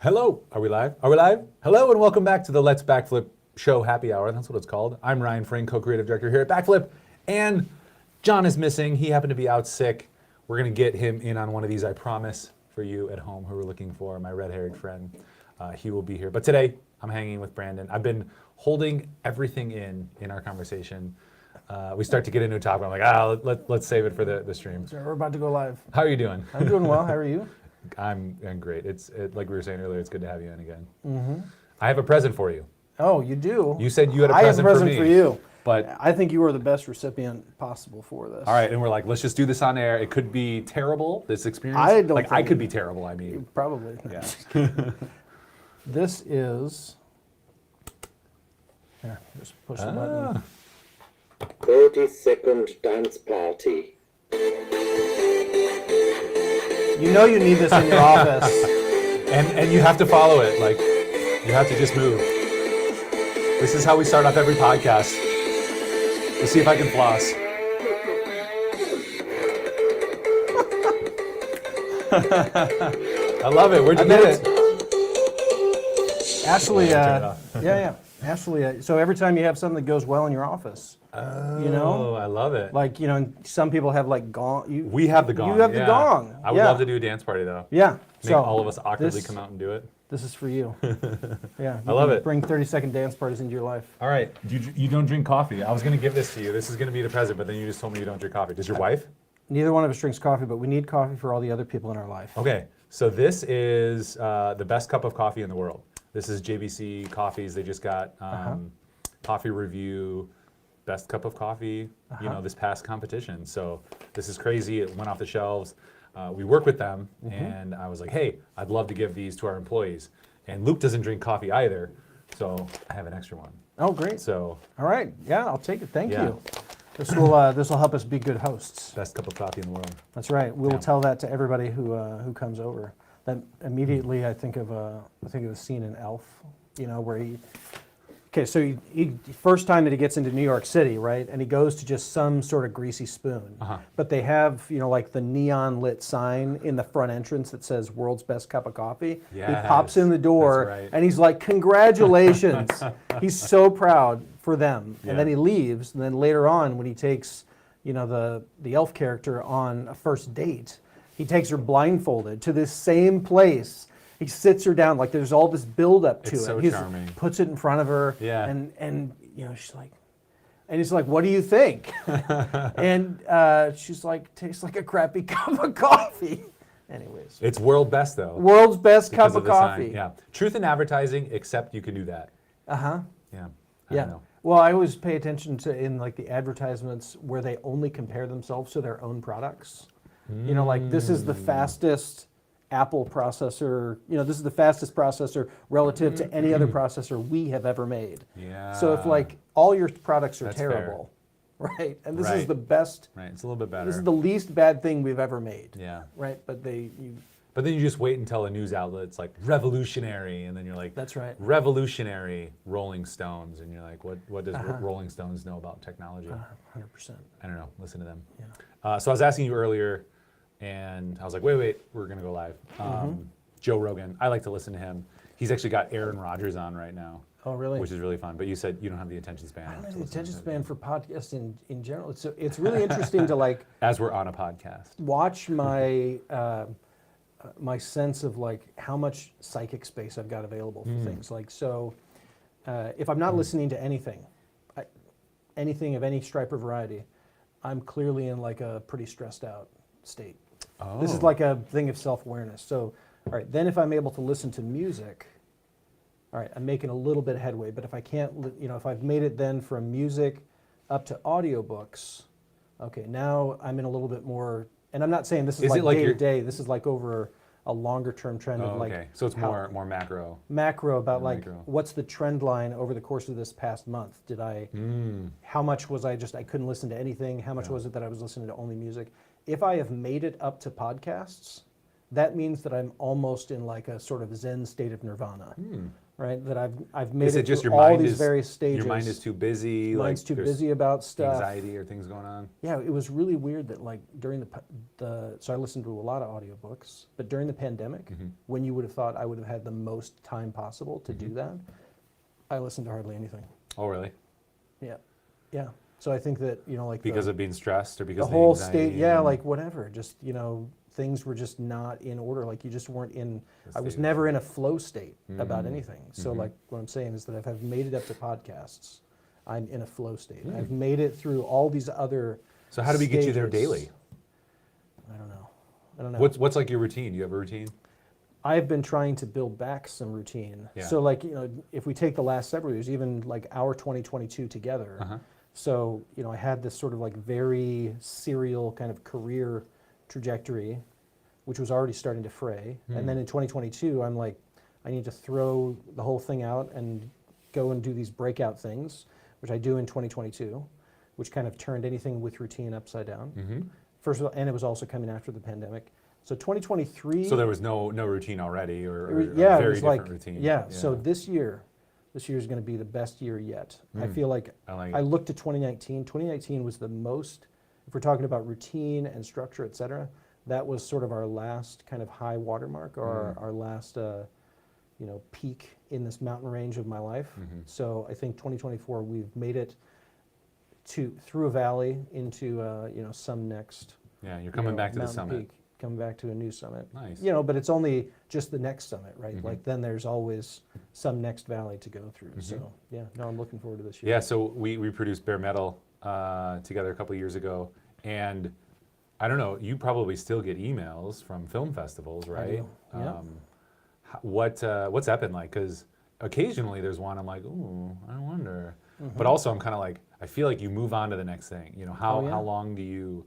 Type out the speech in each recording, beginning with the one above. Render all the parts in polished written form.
Hello, are we live? Are we live? Hello and welcome back to the Let's Backflip show happy hour. That's what it's called. I'm Ryan Frink, co-creative director here at Backflip. And John is missing. He happened to be out sick. We're gonna get him in on one of these, I promise, for you at home who are looking for my red-haired friend. He will be here. But today, I'm hanging with Brandon. I've been holding everything in our conversation. We start to get into a topic. I'm like, let's save it for the stream. So we're about to go live. How are you doing? I'm doing well. How are you? I'm great. Like we were saying earlier, it's good to have you in again. Mm-hmm. I have a present for you. Oh, you do? You said you had a I have a present present for for me. you. But I think you are the best recipient possible for this. all right, and we're like, let's just do this on air. It could be terrible, this experience. I don't I think could be terrible, I mean. Probably. Yeah. This is... Here, just push the button. 30-second dance party. You know you need this in your office. And you have to follow it. Like, you have to just move. This is how we start off every podcast. Let's see if I can floss. I love it. Where'd you get it? Ashley, turn it off. yeah. Ashley, so every time you have something that goes well in your office, you know? Oh, I love it. Like, you know, some people have like gong. We have the gong. You have the gong. I would Yeah. love to do a dance party, though. Yeah. Make all of us awkwardly come out and do it. This is for you. Yeah. I love it. Bring 30-second dance parties into your life. All right, you don't drink coffee. I was going to give this to you. This is going to be the present, but then you just told me you don't drink coffee. Does your wife? Neither one of us drinks coffee, but we need coffee for all the other people in our life. Okay, so this is the best cup of coffee in the world. This is JBC Coffees. They just got coffee review, best cup of coffee, you know, this past competition. So this is crazy. It went off the shelves. We work with them, and I was like, hey, I'd love to give these to our employees. And Luke doesn't drink coffee either, so I have an extra one. Oh, great. So All right. Yeah, I'll take it. Thank Yeah. you. This will help us be good hosts. best cup of coffee in the world. That's right. We will Yeah. tell that to everybody who comes over. That immediately I think of a scene in Elf, you know, where so he first time that he gets into New York City, right? And he goes to just some sort of greasy spoon. But they have, you know, like the neon lit sign in the front entrance that says world's best cup of coffee. Yes, he pops in the door that's right. and he's like, congratulations. He's so proud for them. Yeah. And then he leaves. And then later on when he takes, you know, the elf character on a first date, he takes her blindfolded to this same place. He sits her down, like there's all this build up to It's it. so He charming. puts it in front of her. Yeah. And you know, she's like, and he's like, what do you think? And she's like, tastes like a crappy cup of coffee. Anyways. It's world best, though. World's best because cup of the sign. coffee. Yeah. Truth in advertising, except you can do that. Uh-huh. Yeah. I Yeah. don't know. Well, I always pay attention to in like the advertisements where they only compare themselves to their own products. You know, like this is the fastest Apple processor, you know, this is the fastest processor relative to any other processor we have ever made. Yeah. So if like all your products are That's terrible, right? And this is Right. the best, Right. It's a little bit better. this is the least bad thing we've ever made. Yeah. Right? But But then you just wait until a news outlet's like revolutionary, and then you're like, that's right. revolutionary Rolling Stones, and you're like, what does Uh-huh. Rolling Stones know about technology? 100%. I don't know. Listen to them. Yeah. So I was asking you earlier, and I was like, wait, we're gonna go live. Joe Rogan. I like to listen to him. He's actually got Aaron Rodgers on right now. Oh, really? Which is really fun. But you said you don't have the attention span. I don't have to the listen attention to it. span for podcasts in general. It's really interesting to like As we're on a podcast. watch my my sense of like how much psychic space I've got available for things. Like so, if I'm not listening to anything of any stripe or variety, I'm clearly in like a pretty stressed out state. Oh. This is like a thing of self-awareness. So, all right, then if I'm able to listen to music, all right, I'm making a little bit of headway. But if I can't, you know, if I've made it then from music up to audiobooks, okay, now I'm in a little bit more, and I'm not saying this is Is it like like day to you're- day, this is like over a longer term trend Oh, of like okay. So it's how- more macro. macro about More like macro. what's the trend line over the course of this past month. Did I, how much was I couldn't listen to anything? How much was it that I was listening to only music? If I have made it up to podcasts, that means that I'm almost in like a sort of Zen state of nirvana. right? That I've made Is it it just through your all mind these is various stages. your mind is too busy? Mine's like too there's busy about stuff. anxiety or things going on? Yeah, it was really weird that like during so I listened to a lot of audiobooks, but during the pandemic, when you would have thought I would have had the most time possible to do that, I listened to hardly anything. Oh, really? Yeah, yeah. So I think that, you know, like Because of being stressed or because the of whole anxiety state, yeah, and like whatever, just, you know, things were just not in order. Like you just weren't in, the I was state never in a flow state about Mm. anything. So like what I'm saying is that I've made it up to podcasts. I'm in a flow state. Mm. I've made it through all these other So how do we get you there stages. daily? I don't know. I don't know. What's like your routine? You have a routine? I've been trying to build back some routine. Yeah. So like, you know, if we take the last several years, even like our 2022 together, Uh-huh. so, you know, I had this sort of like very serial kind of career trajectory, which was already starting to fray. And then in 2022, I'm like, I need to throw the whole thing out and go and do these breakout things, which I do in 2022, which kind of turned anything with routine upside down. Mm-hmm. First of all, and it was also coming after the pandemic. So 2023. So there was no routine already, or It was- a yeah, it very was different like, routine. yeah. So this year is going to be the best year yet. I feel like I like I it. looked at 2019. 2019 was the most, if we're talking about routine and structure, et cetera, that was sort of our last kind of high watermark or our last, you know, peak in this mountain range of my life. So I think 2024, we've made it through a valley into, you know, some next. Yeah, you're you coming know, back to the mountain summit. peak, coming back to a new summit. Nice. You know, but it's only just the next summit, right? Like then there's always some next valley to go through. So yeah, no, I'm looking forward to this year. Yeah, so we produced Bare Metal together a couple years ago, and I don't know, you probably still get emails from film festivals, right? do, yeah. What's that been like? Because occasionally there's one I'm like, ooh, I wonder. But also I'm kind of like, I feel like you move on to the next thing. You know, how long do you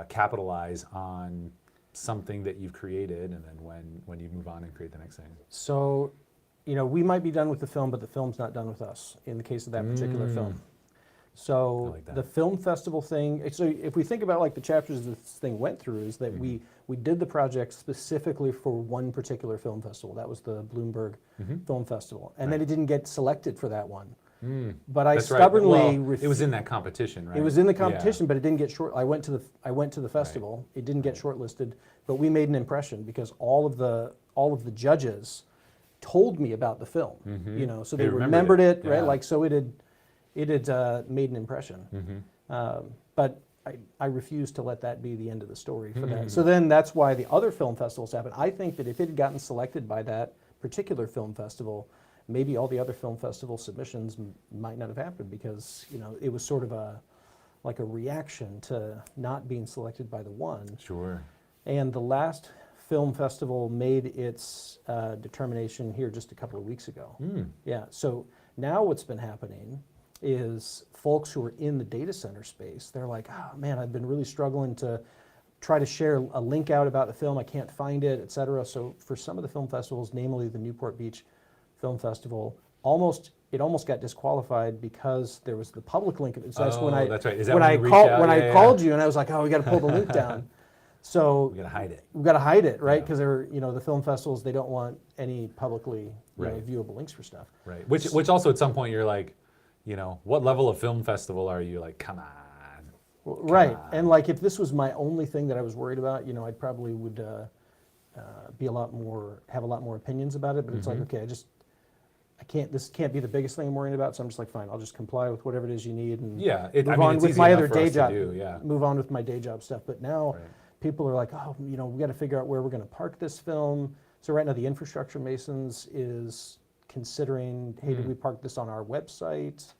capitalize on something that you've created, and then when you move on and create the next thing? So, you know, we might be done with the film, but the film's not done with us in the case of that particular film. So like that. the film festival thing, so if we think about like the chapters this thing went through, is that we did the project specifically for one particular film festival. That was the Bloomberg Film Festival. And then it didn't get selected for that one. But I That's right. stubbornly Well, it was in that competition, right? It was in the Yeah. competition, but it didn't get I went to the festival. It didn't get shortlisted, but we made an impression because all of the judges told me about the film. You know, so they remembered it, right? Yeah. Like so, it had made an impression. But I refuse to let that be the end of the story for that. So then that's why the other film festivals happen. I think that if it had gotten selected by that particular film festival, maybe all the other film festival submissions might not have happened because, you know, it was sort of like a reaction to not being selected by the one. Sure. And the last film festival made its determination here just a couple of weeks ago. Yeah, so now what's been happening is folks who are in the data center space, they're like, oh man, I've been really struggling to try to share a link out about the film, I can't find it, et cetera. So for some of the film festivals, namely the Newport Beach Film Festival, it almost got disqualified because there was the public link. So that's when that's right. Is that when when I you reached called out? when Yeah, I yeah, called you and I was like, oh, we got to pull the link down. So We gotta hide it. we've got to hide it, right? Yeah. Because they're, you know, the film festivals, they don't want any publicly Right. viewable links for stuff. Right. Which also at some point you're like, you know, what level of film festival are you? Like, come on. Right, on. and like if this was my only thing that I was worried about, you know, I probably would have a lot more opinions about it. But it's like, okay, this can't be the biggest thing I'm worrying about. So I'm just like, fine, I'll just comply with whatever it is you need and Yeah. move on it's with easy my enough other for day us to job. do, yeah. Move on with my day job stuff. But now Right. people are like, oh, you know, we got to figure out where we're going to park this film. So right now the Infrastructure Masons is considering, hey, do we park this on our website?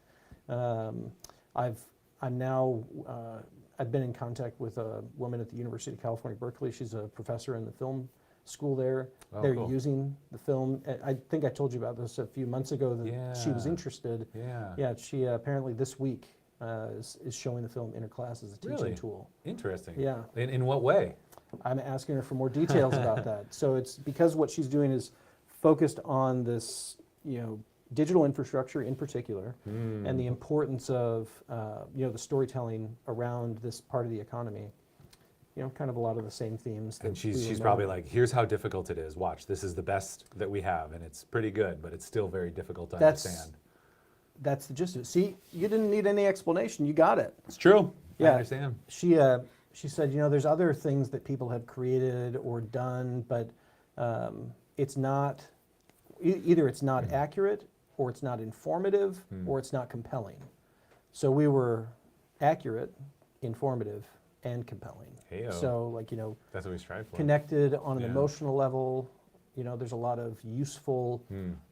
I've been in contact with a woman at the University of California, Berkeley. She's a professor in the film school there. Oh, They're cool. using the film. I think I told you about this a few months ago that she was Yeah. interested. Yeah. Yeah, she apparently this week is showing the film in her class as a teaching Really? tool. Interesting. Yeah. In what way? I'm asking her for more details about that. So it's because what she's doing is focused on this, you know, digital infrastructure in particular, and the importance of, you know, the storytelling around this part of the economy. kind of a lot of the same themes. And that we she's were probably knowing. like, here's how difficult it is. Watch, this is the best that we have, and it's pretty good, but it's still very difficult to That's- understand. That's the gist of it. See, you didn't need any explanation. You got it. It's true. I Yeah. understand. She said, there's other things that people have created or done, but it's not, either it's not accurate, or it's not informative, or it's not compelling. So we were accurate, informative, and compelling. Heyo. So That's what we strive for. connected on an Yeah. emotional level. There's a lot of useful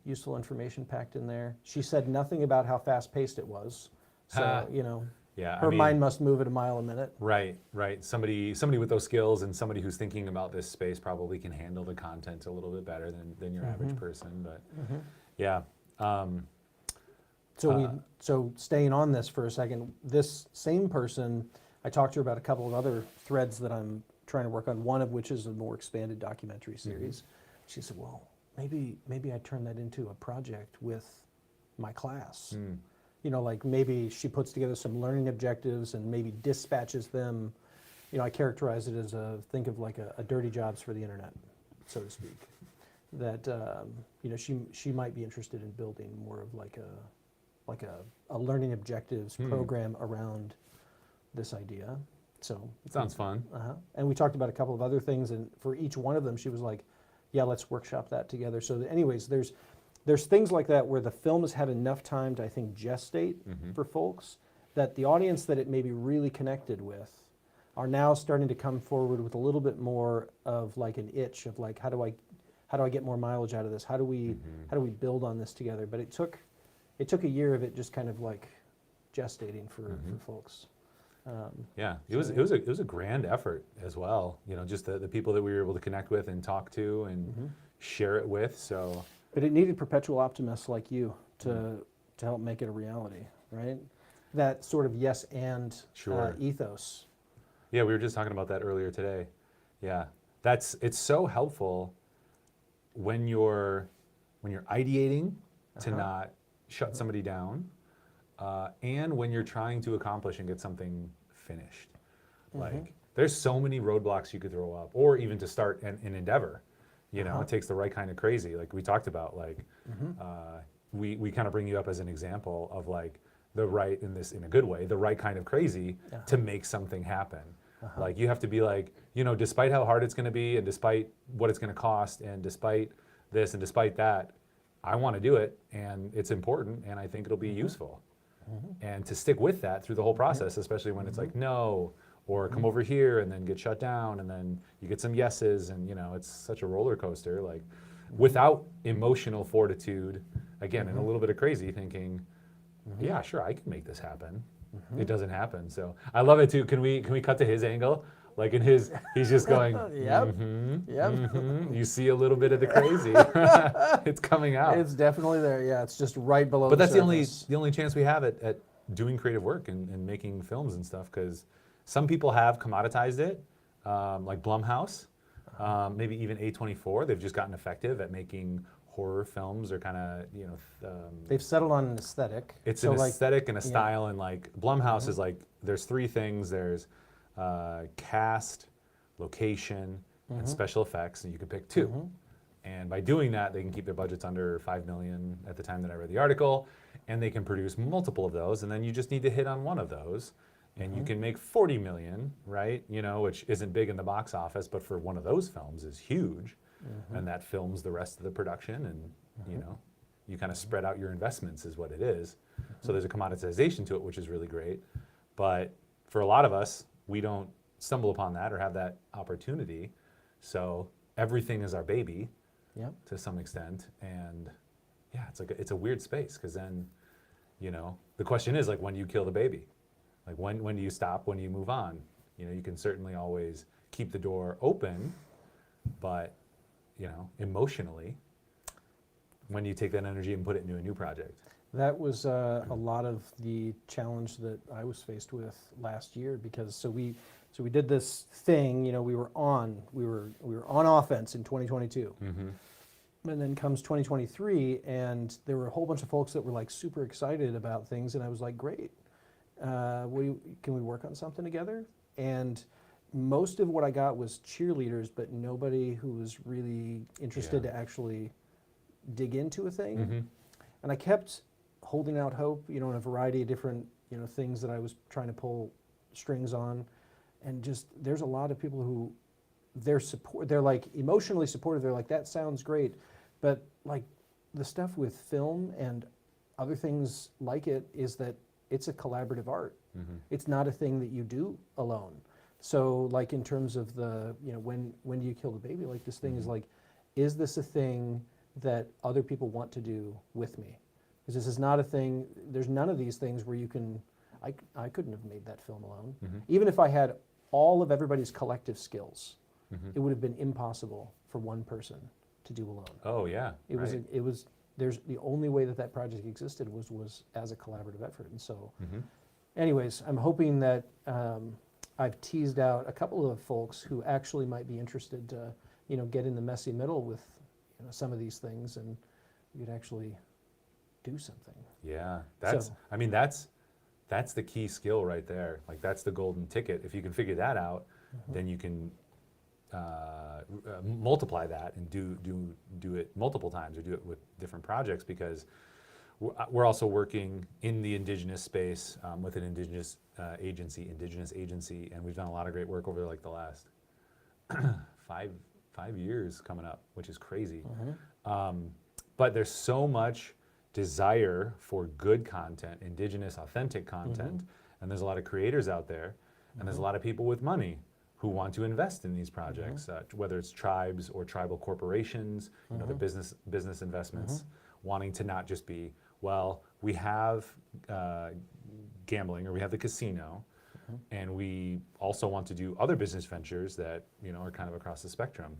information packed in there. She said nothing about how fast-paced it was. So, Yeah, her mind must move at a mile a minute. Right. Somebody with those skills and somebody who's thinking about this space probably can handle the content a little bit better than your average person. But yeah. So staying on this for a second, this same person, I talked to her about a couple of other threads that I'm trying to work on, one of which is a more expanded documentary series. She said, well, maybe I turn that into a project with my class. Like maybe she puts together some learning objectives and maybe dispatches them. I characterize it as think of like a dirty jobs for the internet, so to speak. That she might be interested in building more of like a learning objectives program around this idea. So It sounds fun. and we talked about a couple of other things, and for each one of them, she was like, "Yeah, let's workshop that together." So, anyways, there's things like that where the film has had enough time to, I think, gestate for folks that the audience that it may be really connected with are now starting to come forward with a little bit more of like an itch of like, how do I get more mileage out of this? How do we build on this together? But it took a year of it just kind of like gestating for folks. Yeah, it was a grand effort as well. Just the people that we were able to connect with and talk to and share it with. So. But it needed perpetual optimists like you to help make it a reality, right? That sort of yes and ethos. Yeah, we were just talking about that earlier today. Yeah, it's so helpful when you're ideating to not shut somebody down, and when you're trying to accomplish and get something finished. Like there's so many roadblocks you could throw up, or even to start an endeavor. It takes the right kind of crazy, like we talked about. Like we kind of bring you up as an example of like the right in a good way, the right kind of crazy to make something happen. Like you have to be like, despite how hard it's going to be, and despite what it's going to cost, and despite this and despite that, I want to do it, and it's important, and I think it'll be useful. And to stick with that through the whole process, especially when it's like no, or come over here and then get shut down, and then you get some yeses, and it's such a roller coaster. Like without emotional fortitude, again, and a little bit of crazy thinking, yeah, sure, I can make this happen. It doesn't happen. So I love it too. Can we cut to his angle? Like he's just going, Yep. You see a little bit of the crazy. It's coming out. It's definitely there. Yeah, it's just right below. But that's the surface. only chance we have at doing creative work and making films and stuff, because some people have commoditized it, like Blumhouse, maybe even A24. They've just gotten effective at making horror films, or kind of They've settled on an aesthetic. It's So an like, aesthetic and a style, and like Blumhouse is like there's three things. There's cast, location, and special effects, and you can pick two. And by doing that, they can keep their budgets under $5 million at the time that I read the article, and they can produce multiple of those, and then you just need to hit on one of those, and you can make 40 million, right? Which isn't big in the box office, but for one of those films is huge, and that films the rest of the production, and you kind of spread out your investments is what it is. So there's a commoditization to it, which is really great. But for a lot of us, we don't stumble upon that or have that opportunity. So everything is our baby to some extent. And yeah, it's a weird space, because then, the question is like, when do you kill the baby? Like when do you stop? When do you move on? You can certainly always keep the door open, but emotionally, when do you take that energy and put it into a new project? That was a lot of the challenge that I was faced with last year, because so we did this thing. We were on offense in 2022, and then comes 2023, and there were a whole bunch of folks that were like super excited about things, and I was like, great, can we work on something together? And most of what I got was cheerleaders, but nobody who was really interested Yeah. to actually dig into a thing. Mm-hmm. And I kept holding out hope, in a variety of different, things that I was trying to pull strings on. And just, there's a lot of people who they're like emotionally supportive. They're like, that sounds great. But like the stuff with film and other things like it is that it's a collaborative art. Mm-hmm. It's not a thing that you do alone. So like in terms of the, when do you kill the baby? Like this thing is like, is this a thing that other people want to do with me? Because this is not a thing, there's none of these things where you can, I couldn't have made that film alone. Mm-hmm. Even if I had all of everybody's collective skills, Mm-hmm. it would have been impossible for one person to do alone. Oh yeah. It was, right. there's the only way that project existed was as a collaborative effort. And so Mm-hmm. anyways, I'm hoping that I've teased out a couple of folks who actually might be interested to, get in the messy middle with, some of these things, and we could actually do something. Yeah, that's. So- I mean, that's the key skill right there. Like that's the golden ticket. If you can figure that out, then you can multiply that and do it multiple times, or do it with different projects, because we're also working in the indigenous space with an indigenous agency, and we've done a lot of great work over like the last 5 years coming up, which is crazy. But there's so much desire for good content, indigenous, authentic content, and there's a lot of creators out there, and there's a lot of people with money who want to invest in these projects, whether it's tribes or tribal corporations, the business investments, wanting to not just be, well, we have gambling, or we have the casino, and we also want to do other business ventures that are kind of across the spectrum.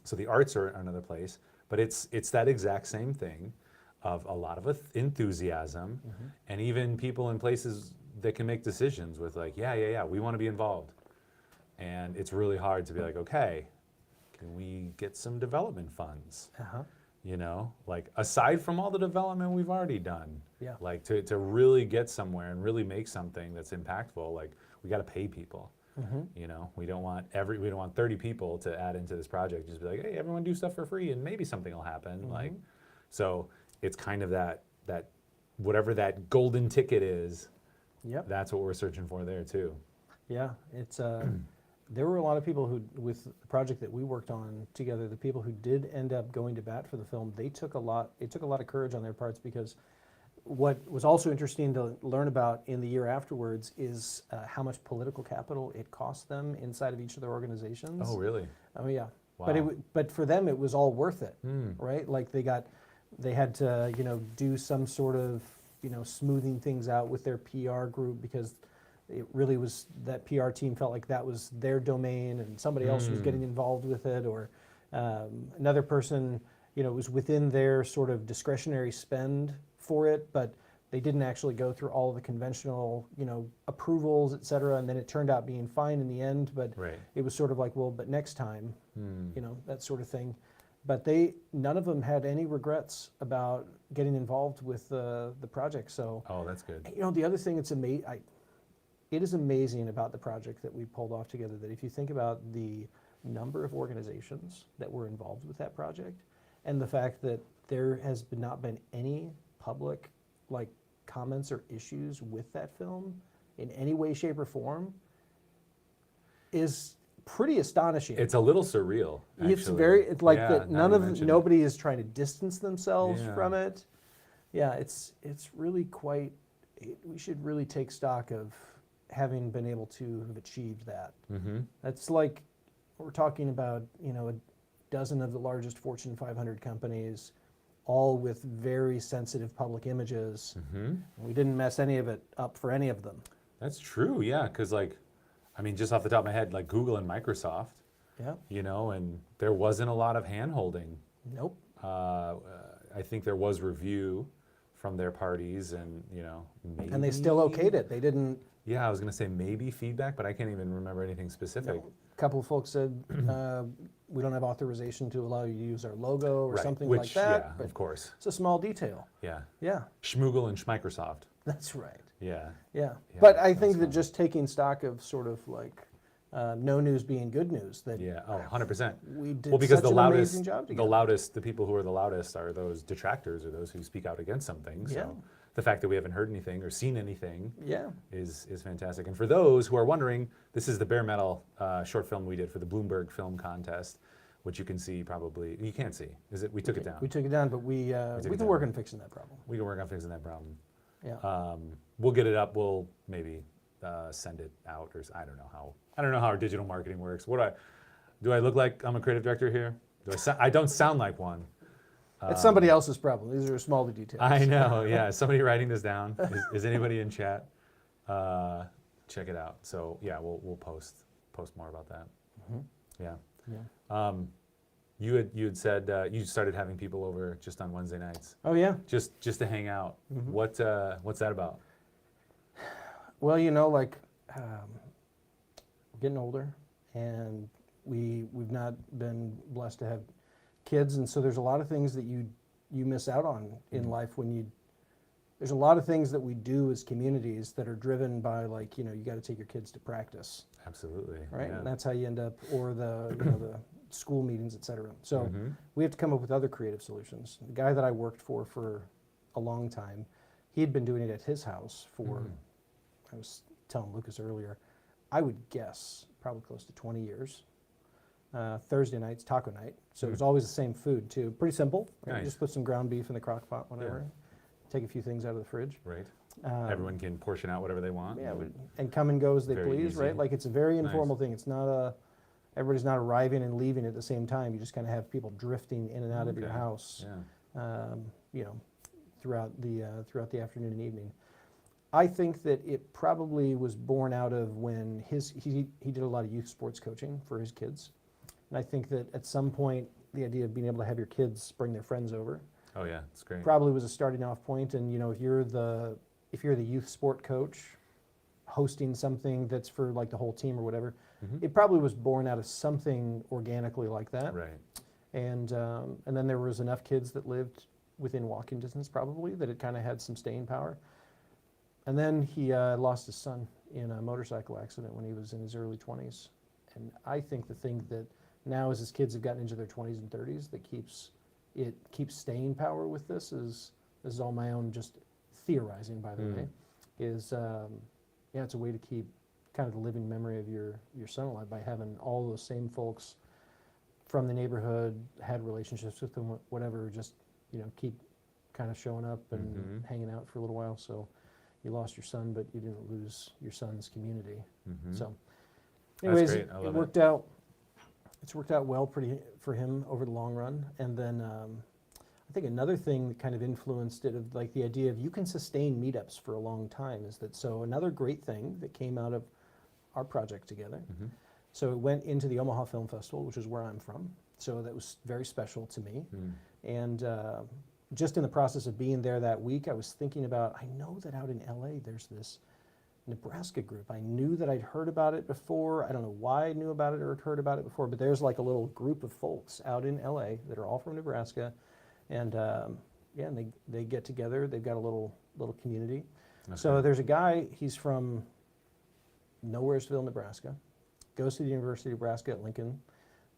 So the arts are another place, but it's that exact same thing of a lot of enthusiasm, and even people in places that can make decisions with like, yeah, we want to be involved. And it's really hard to be like, okay, can we get some development funds? Like aside from all the development we've already done, Yeah. like to really get somewhere and really make something that's impactful, like we got to pay people. We don't want 30 people to add into this project. Just be like, hey, everyone do stuff for free and maybe something will happen. Like, so it's kind of that whatever that golden ticket is. Yep. That's what we're searching for there too. Yeah, it's there were a lot of people who, with the project that we worked on together, the people who did end up going to bat for the film, it took a lot of courage on their parts, because what was also interesting to learn about in the year afterwards is how much political capital it cost them inside of each of their organizations. Oh, really? Oh yeah. Wow. But for them it was all worth it, right? Like they had to do some sort of smoothing things out with their PR group, because it really was, that PR team felt like that was their domain and somebody else was getting involved with it, or another person, was within their sort of discretionary spend for it, but they didn't actually go through all of the conventional, approvals, et cetera, and then it turned out being fine in the end, but Right. it was sort of like, well, but next time, that sort of thing. But none of them had any regrets about getting involved with the project. So, Oh, that's good. the other thing that's it is amazing about the project that we pulled off together, that if you think about the number of organizations that were involved with that project, and the fact that there has not been any public comments or issues with that film in any way, shape, or form, is pretty astonishing. It's a little surreal. It's actually. it's like Yeah, that. now you mention it. Nobody is trying to distance themselves Yeah. from it. Yeah, it's really quite. We should really take stock of having been able to have achieved that. That's like we're talking about. A dozen of the largest Fortune 500 companies, all with very sensitive public images. We didn't mess any of it up for any of them. That's true, yeah, because just off the top of my head, like Google and Microsoft, Yeah. and there wasn't a lot of hand-holding. Nope. I think there was review from their parties, and maybe. And they still okayed it. They didn't. Yeah, I was gonna say maybe feedback, but I can't even remember anything specific. A couple of folks said, we don't have authorization to allow you to use our logo or Right, something which, like that. yeah, but of course. it's a small detail. Yeah. Yeah, Schmoogle and Schmicrosoft. that's right. Yeah. Yeah. Yeah, But I think that's that fun. just taking stock of sort of no news being good news. That Yeah. Oh, 100%. we did Well, because such an amazing job together. the people who are the loudest are those detractors or those who speak out against something. So Yeah. the fact that we haven't heard anything or seen anything Yeah. is fantastic. And for those who are wondering, this is the bare metal short film we did for the Bloomberg Film Contest, which you can see probably. You can't see. Is it? We took it down. We took it down, but we it can down. work on fixing that problem. We can work on fixing that problem. Yeah. We'll get it up. We'll maybe send it out, or I don't know how. I don't know how our digital marketing works. Do I look like I'm a creative director here? I don't sound like one. It's somebody else's problem. These are smaller details. I know. Yeah. Is somebody writing this down? Is anybody in chat? Check it out. So yeah, we'll post more about that. Yeah. Yeah. You had said you started having people over just on Wednesday nights, Oh yeah. just to hang out. What's that about? Well, like we're getting older, and we've not been blessed to have kids, and so there's a lot of things that you miss out on in life when there's a lot of things that we do as communities that are driven by you got to take your kids to practice, Absolutely. right? Yeah. And that's how you end up, or the school meetings, et cetera. So we have to come up with other creative solutions. The guy that I worked for a long time, he had been doing it at his house for, I was telling Lucas earlier, I would guess probably close to 20 years. Thursday nights, taco night. So it was always the same food too. Pretty simple. Right? Nice. Just put some ground beef in the crock pot, whatever. Take a few things out of the fridge. Right. Everyone can portion out whatever they want. Yeah, and come and go as they Very please, easy. right? Like it's a very informal thing. It's not everybody's not arriving and leaving at the same time. You just kind of have people drifting in and out of your house, Yeah. throughout the afternoon and evening. I think that it probably was born out of when he did a lot of youth sports coaching for his kids. And I think that at some point, the idea of being able to have your kids bring their friends over Oh yeah, it's great. probably was a starting off point. And if you're the youth sport coach hosting something that's for like the whole team or whatever, it probably was born out of something organically like that. Right. And then there was enough kids that lived within walking distance probably that it kind of had some staying power. And then he lost his son in a motorcycle accident when he was in his early 20s. And I think the thing that now as his kids have gotten into their 20s and 30s that keeps staying power with this is all my own just theorizing, by the way, is it's a way to keep kind of the living memory of your son alive by having all those same folks from the neighborhood, had relationships with them, whatever, just keep kind of showing up and hanging out for a little while. So you lost your son, but you didn't lose your son's community. So anyways, great. I love it worked out. It's worked out well for him over the long run. And then I think another thing that kind of influenced it, of like the idea of you can sustain meetups for a long time, is that so another great thing that came out of our project together. So it went into the Omaha Film Festival, which is where I'm from. So that was very special to me. And just in the process of being there that week, I was thinking about, I know that out in LA there's this Nebraska group. I knew that I'd heard about it before. I don't know why I knew about it or had heard about it before, but there's like a little group of folks out in LA that are all from Nebraska. And and they get together. They've got a little community. Okay. So there's a guy, he's from Nowheresville, Nebraska, goes to the University of Nebraska at Lincoln,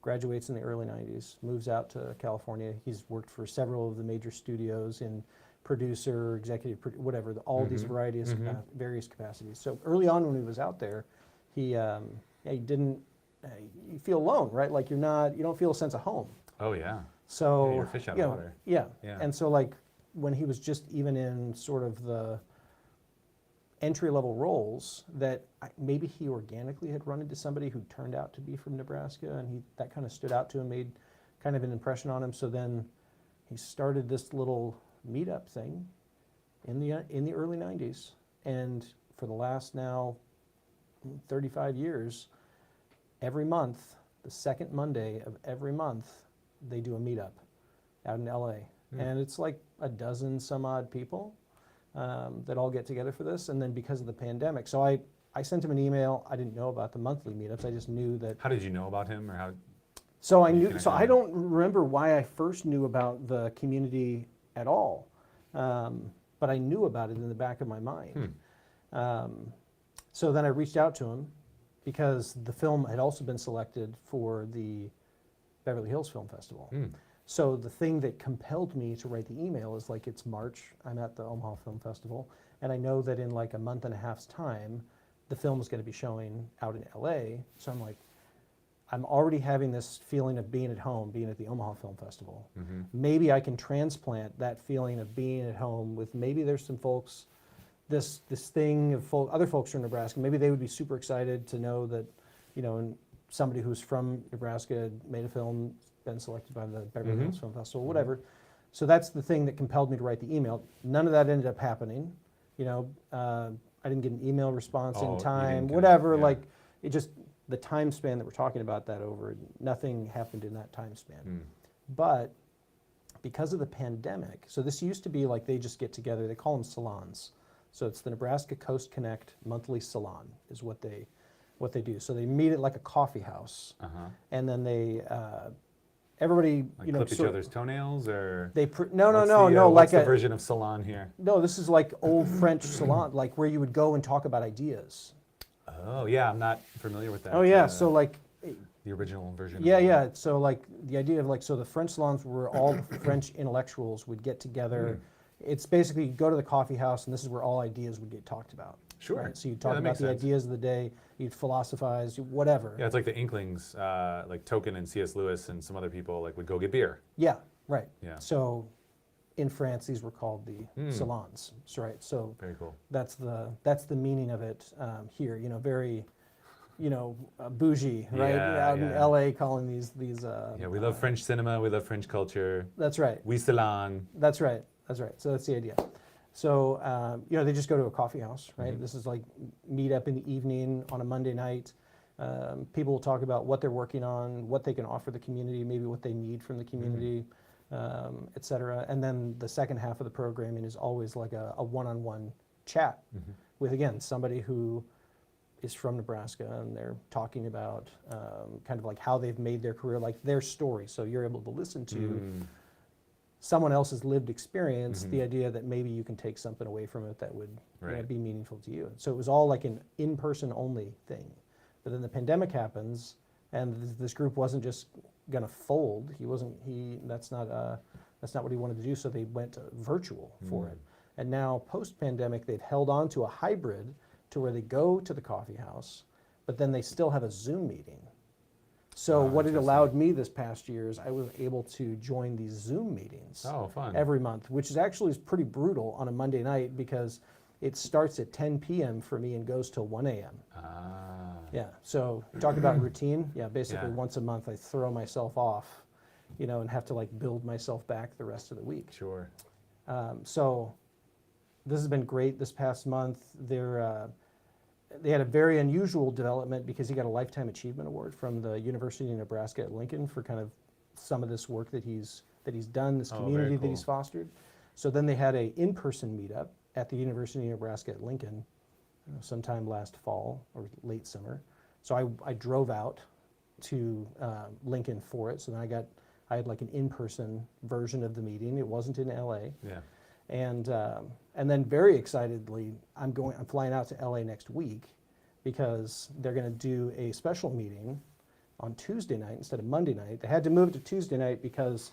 graduates in the early 90s, moves out to California. He's worked for several of the major studios in producer, executive, whatever, all these various capacities. So early on when he was out there, he didn't, you feel alone, right? Like you don't feel a sense of home. Oh yeah. So, you're a fish out of water. Yeah. Yeah. And so like when he was just even in sort of the entry-level roles, that maybe he organically had run into somebody who turned out to be from Nebraska, and that kind of stood out to him, made kind of an impression on him. So then he started this little meetup thing in the early 90s, and for the last now 35 years, every month, the second Monday of every month, they do a meetup out in LA. And it's like a dozen some odd people that all get together for this. And then because of the pandemic, so I sent him an email. I didn't know about the monthly meetups. I just knew that. How did you know about him, or how? So I knew. So I don't remember why I first knew about the community at all, but I knew about it in the back of my mind. So then I reached out to him because the film had also been selected for the Beverly Hills Film Festival. So the thing that compelled me to write the email is like, it's March, I'm at the Omaha Film Festival, and I know that in like a month and a half's time, the film is going to be showing out in LA. So I'm like, I'm already having this feeling of being at home, being at the Omaha Film Festival. Maybe I can transplant that feeling of being at home with, maybe there's some folks, this thing of other folks from Nebraska, maybe they would be super excited to know that, you know, and somebody who's from Nebraska made a film, been selected by the Beverly Hills Film Festival, whatever. So that's the thing that compelled me to write the email. None of that ended up happening. You know, I didn't get an email response Oh, in you time, didn't get it, whatever. yeah. Like, it just, the time span that we're talking about that over, nothing happened in that time span. But because of the pandemic, so this used to be like they just get together, they call them salons. So it's the Nebraska Coast Connect monthly salon is what they do. So they meet at like a coffee house, and then they everybody, Like you know, clip each other's toenails, or no, what's like what's the a version of salon here? no. This is like old French salon, like where you would go and talk about ideas. Oh yeah, I'm not familiar with that. Oh yeah, so like the original version. yeah, of yeah. So like the idea of like, so the French salons where all the French intellectuals would get together. It's basically you go to the coffee house, and this is where all ideas would get talked about. Sure. Right? So you Yeah, talk that about makes the sense. ideas of the day. You'd philosophize, whatever. Yeah, it's like the Inklings, like Tolkien and C.S. Lewis and some other people like would go get beer. Yeah, right. Yeah. So in France, these were called the salons. So, right. So Very cool. that's the meaning of it here. You know, very, you know, bougie, right? Yeah, Out in yeah. L.A. calling these. Yeah, we love French cinema. We love French culture. That's right. We salon. That's right. That's right. So that's the idea. So you know, they just go to a coffee house, right? This is like meet up in the evening on a Monday night. People will talk about what they're working on, what they can offer the community, maybe what they need from the community, et cetera. And then the second half of the programming is always like a one-on-one chat with, again, somebody who is from Nebraska, and they're talking about kind of like how they've made their career, like their story. So you're able to listen to someone else's lived experience, the idea that maybe you can take something away from it that would you know, Right. be meaningful to you. So it was all like an in-person only thing. But then the pandemic happens, and this group wasn't just going to fold. That's not what he wanted to do. So they went virtual for it. And now post-pandemic, they've held on to a hybrid to where they go to the coffee house, but then they still have a Zoom meeting. So what it allowed me this past year is I was able to join these Zoom meetings Oh, fun. every month, which is actually pretty brutal on a Monday night because it starts at 10 p.m. for me and goes till 1 a.m. Ah. Yeah, so talk about routine. Yeah, basically Yeah. once a month I throw myself off, you know, and have to like build myself back the rest of the week. Sure. So this has been great this past month. They had a very unusual development because he got a Lifetime Achievement Award from the University of Nebraska at Lincoln for kind of some of this work that he's done, this Oh, very community that cool. he's fostered. So then they had a in-person meetup at the University of Nebraska at Lincoln sometime last fall or late summer. So I drove out to Lincoln for it. So then I had like an in-person version of the meeting. It wasn't in LA. Yeah. And then very excitedly, I'm flying out to LA next week because they're going to do a special meeting on Tuesday night instead of Monday night. They had to move it to Tuesday night because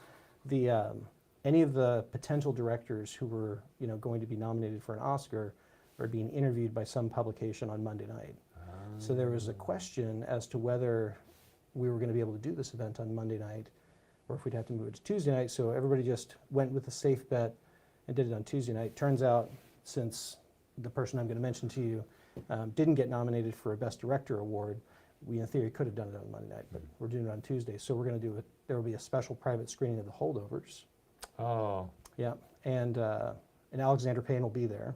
any of the potential directors who were going to be nominated for an Oscar are being interviewed by some publication on Monday night. So there was a question as to whether we were going to be able to do this event on Monday night or if we'd have to move it to Tuesday night. So everybody just went with a safe bet and did it on Tuesday night. Turns out, since the person I'm going to mention to you didn't get nominated for a Best Director award, we in theory could have done it on Monday night, but we're doing it on Tuesday. So we're going to do it. There will be a special private screening of The Holdovers. Oh. Yeah, and Alexander Payne will be there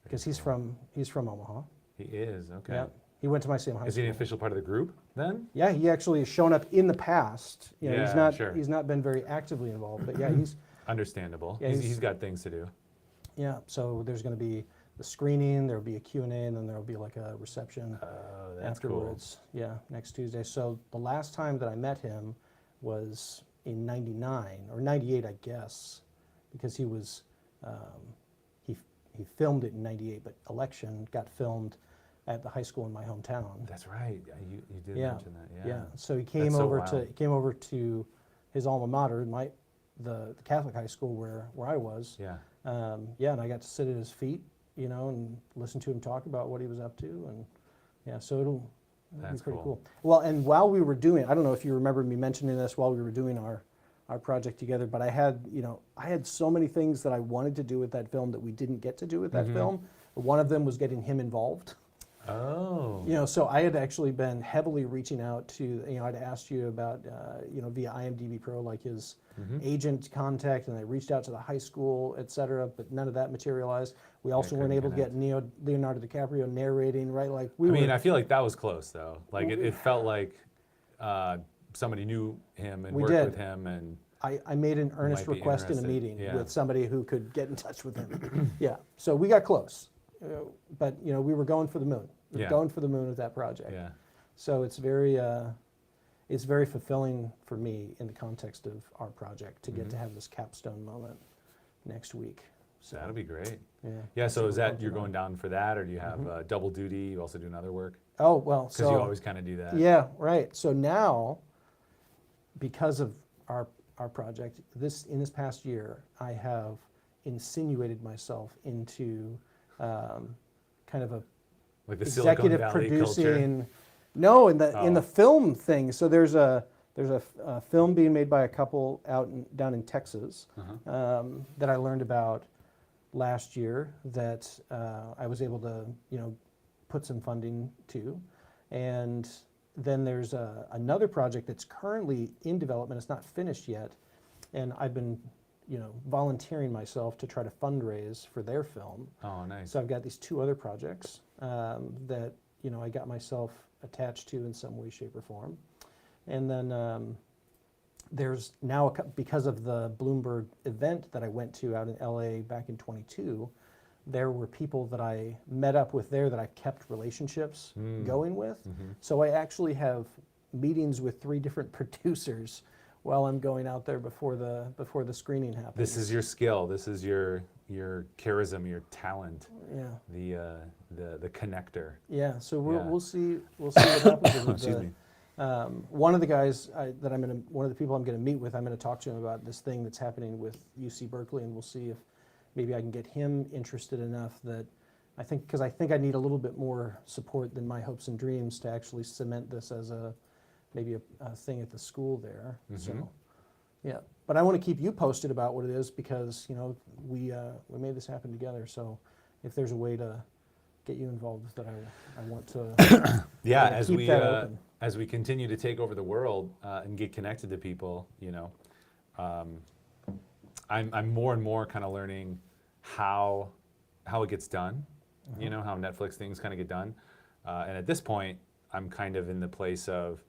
because he's from Omaha. He is, okay. Yeah, he went to my same high Is he school. an official part of the group then? Yeah, he actually has shown up in the past. You know, Yeah, sure. he's not been very actively involved, but yeah, he's. Understandable. Yeah, he's got things to do. Yeah, so there's going to be the screening, there'll be a Q&A, and then there'll be like a reception Oh, that's afterwards. Yeah, next Tuesday. So the last time that I met him was in '99 or '98, I guess, because he was he filmed it in '98, but Election got filmed at the high school in my hometown. That's right. Yeah, you did Yeah, mention that. yeah. Yeah. So he came That's so over wild. to his alma mater, the Catholic high school where I was. Yeah. Yeah, and I got to sit at his feet, and listen to him talk about what he was up to, and yeah, so it'll That's be pretty cool. cool. Well, and while we were doing, I don't know if you remember me mentioning this while we were doing our project together, but I had so many things that I wanted to do with that film that we didn't get to do with that Mm-hmm. film. One of them was getting him involved. Oh. So I had actually been heavily reaching out to, I'd asked you about, via IMDb Pro, like his Mm-hmm. agent contact, and I reached out to the high school, et cetera, but none of that materialized. We also weren't couldn't able to get Leonardo DiCaprio narrating, right? Like we I mean, were, I feel like that was close though. Like it felt like somebody knew him and We worked did. with him, and I made an earnest might be request in a interested, meeting yeah. with somebody who could get in touch with him. Yeah, so we got close, but we were going for the moon. We were Yeah. going for the moon with that project. yeah. So it's very fulfilling for me in the context of our project to get to have this capstone moment next week. So That'll be great. yeah. Yeah. So what is we're that working you're on. going down for that, or do you have double duty? You also do other work Oh well, because so you always kind of do that. yeah, right. So now, because of our project, in this past year, I have insinuated myself into kind of a Like the Silicon executive Valley culture. producing. No, in Oh. the film thing. So there's a film being made by a couple down in Texas Uh-huh. that I learned about last year that I was able to put some funding to, and then there's another project that's currently in development. It's not finished yet, and I've been volunteering myself to try to fundraise for their film. Oh, nice. So I've got these two other projects that I got myself attached to in some way, shape, or form, and then there's now because of the Bloomberg event that I went to out in LA back in 22, there were people that I met up with there that I kept relationships going with. Mm-hmm. So I actually have meetings with 3 different producers while I'm going out there before the screening happens. This is your skill. This is your charisma, your talent, yeah. the connector. Yeah, so Yeah. we'll see what happens. with Excuse me. One of the guys one of the people I'm going to meet with, I'm going to talk to him about this thing that's happening with UC Berkeley, and we'll see if maybe I can get him interested enough that because I think I need a little bit more support than my hopes and dreams to actually cement this as maybe a thing at the school there. Mhm. So, yeah. But I want to keep you posted about what it is because we made this happen together. So if there's a way to get you involved with that, I want to. Yeah, want to as keep we that open. as we continue to take over the world and get connected to people, I'm more and more kind of learning how it gets done. How Netflix things kind of get done, and at this point, I'm kind of in the place of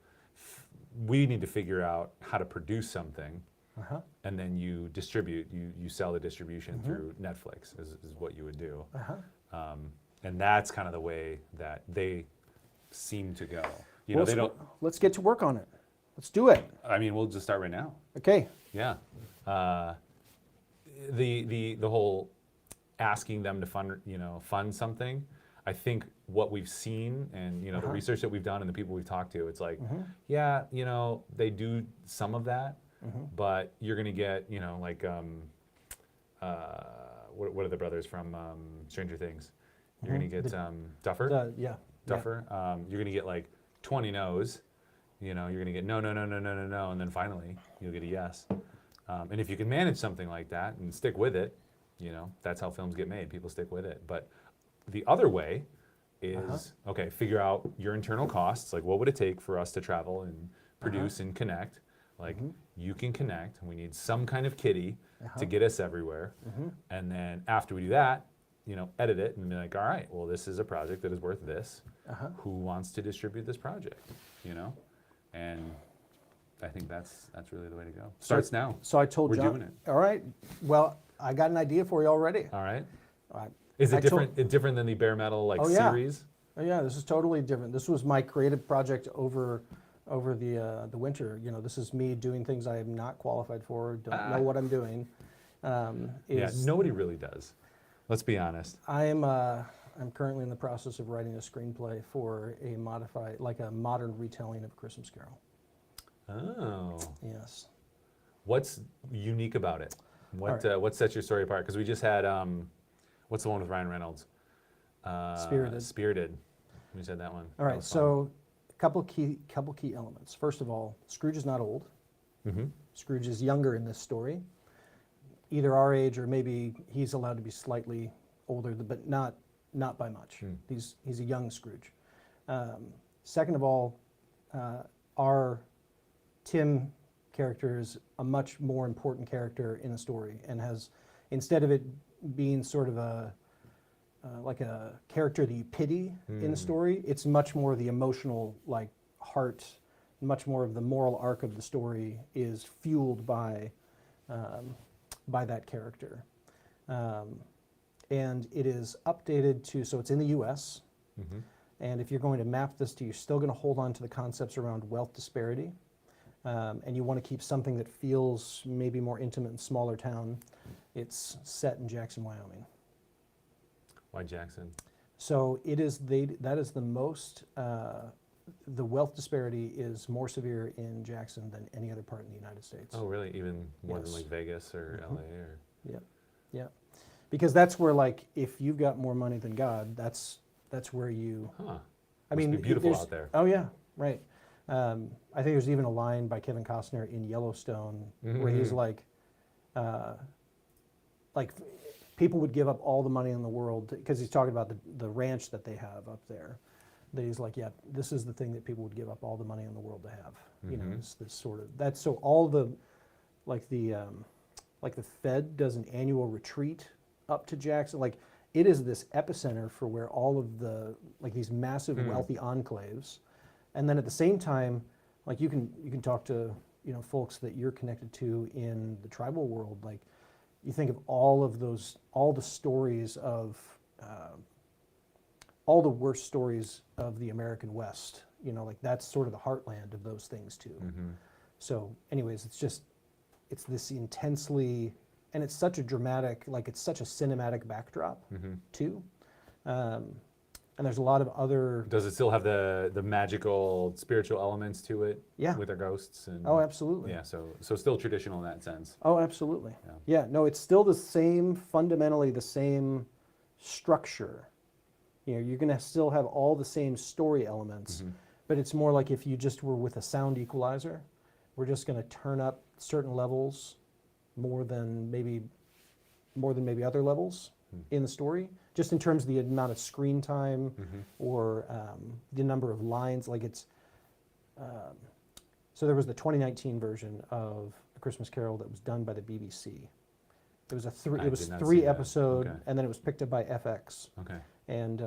we need to figure out how to produce something, and then you distribute. You sell the distribution through Netflix is what you would do. And that's kind of the way that they seem to go. They don't. Let's get to work on it. Let's do it. I mean, we'll just start right now. Okay. Yeah. The whole asking them to fund something. I think what we've seen and the research that we've done and the people we've talked to, it's like, yeah, they do some of that, but you're gonna get like what are the brothers from Stranger Things? You're gonna get Duffer. Yeah. Duffer. You're gonna get like 20 no's. You're gonna get no, and then finally you'll get a yes. And if you can manage something like that and stick with it, that's how films get made. People stick with it. But the other way is okay. Figure out your internal costs. Like, what would it take for us to travel and produce and connect? Like, you can connect. We need some kind of kitty to get us everywhere. And then after we do that, edit it and be like, all right, well, this is a project that is worth this. Who wants to distribute this project? And I think that's really the way to go. Starts now. So I told We're John. doing it. All right. Well, I got an idea for you already. All right. All right. Is I it different than the bare metal Oh, yeah. series? Oh, yeah, this is totally different. This was my creative project over the winter. This is me doing things I am not qualified for. Don't know what I'm doing. Yeah, nobody really does. Let's be honest. I am I'm currently in the process of writing a screenplay for a modern retelling of A Christmas Carol. Oh. Yes. What's unique about it? All right. What sets your story apart? Because we just had, what's the one with Ryan Reynolds? Spirited. Spirited. We said that one. All That right, was fun. so a couple key elements. First of all, Scrooge is not old. Mm-hmm. Scrooge is younger in this story, either our age or maybe he's allowed to be slightly older, but not by much. He's a young Scrooge. Second of all, our Tim character is a much more important character in the story and has, instead of it being sort of like a character that you pity in the story, it's much more the emotional heart, much more of the moral arc of the story is fueled by that character. And it is updated so it's in the US. Mm-hmm. And if you're going to map this you're still going to hold on to the concepts around wealth disparity. And you want to keep something that feels maybe more intimate and smaller town. It's set in Jackson, Wyoming. Why Jackson? So that is the most, the wealth disparity is more severe in Jackson than any other part in the United States. Oh, really? Even more than Yes. like Vegas or LA or? Yeah. Because that's where if you've got more money than God, that's where you. Huh. I Must mean, be beautiful there's- out there. Oh yeah, right. I think there's even a line by Kevin Costner in Yellowstone where he's like people would give up all the money in the world because he's talking about the ranch that they have up there. That he's like, yeah, this is the thing that people would give up all the money in the world to have. You know, it's this sort of that's so all the the Fed does an annual retreat up to Jackson. It is this epicenter for where all of the these massive wealthy enclaves, and then at the same time, you can talk to folks that you're connected to in the tribal world. You think of all the stories of all the worst stories of the American West. That's sort of the heartland of those things too. Mm-hmm. So, anyways, it's this intensely, and it's such a dramatic, it's such a cinematic backdrop too. And there's a lot of other. Does it still have the magical spiritual elements to it? Yeah. With their ghosts and. Oh, absolutely. Yeah. So still traditional in that sense. Oh, absolutely. Yeah. Yeah. No, it's still fundamentally the same structure. You're going to still have all the same story elements, but it's more like if you just were with a sound equalizer, we're just going to turn up certain levels more than maybe other levels in the story, just in terms of the amount of screen time or the number of lines. So there was the 2019 version of A Christmas Carol that was done by the BBC. It was three episode, Okay. and then it was picked up by FX. Okay. And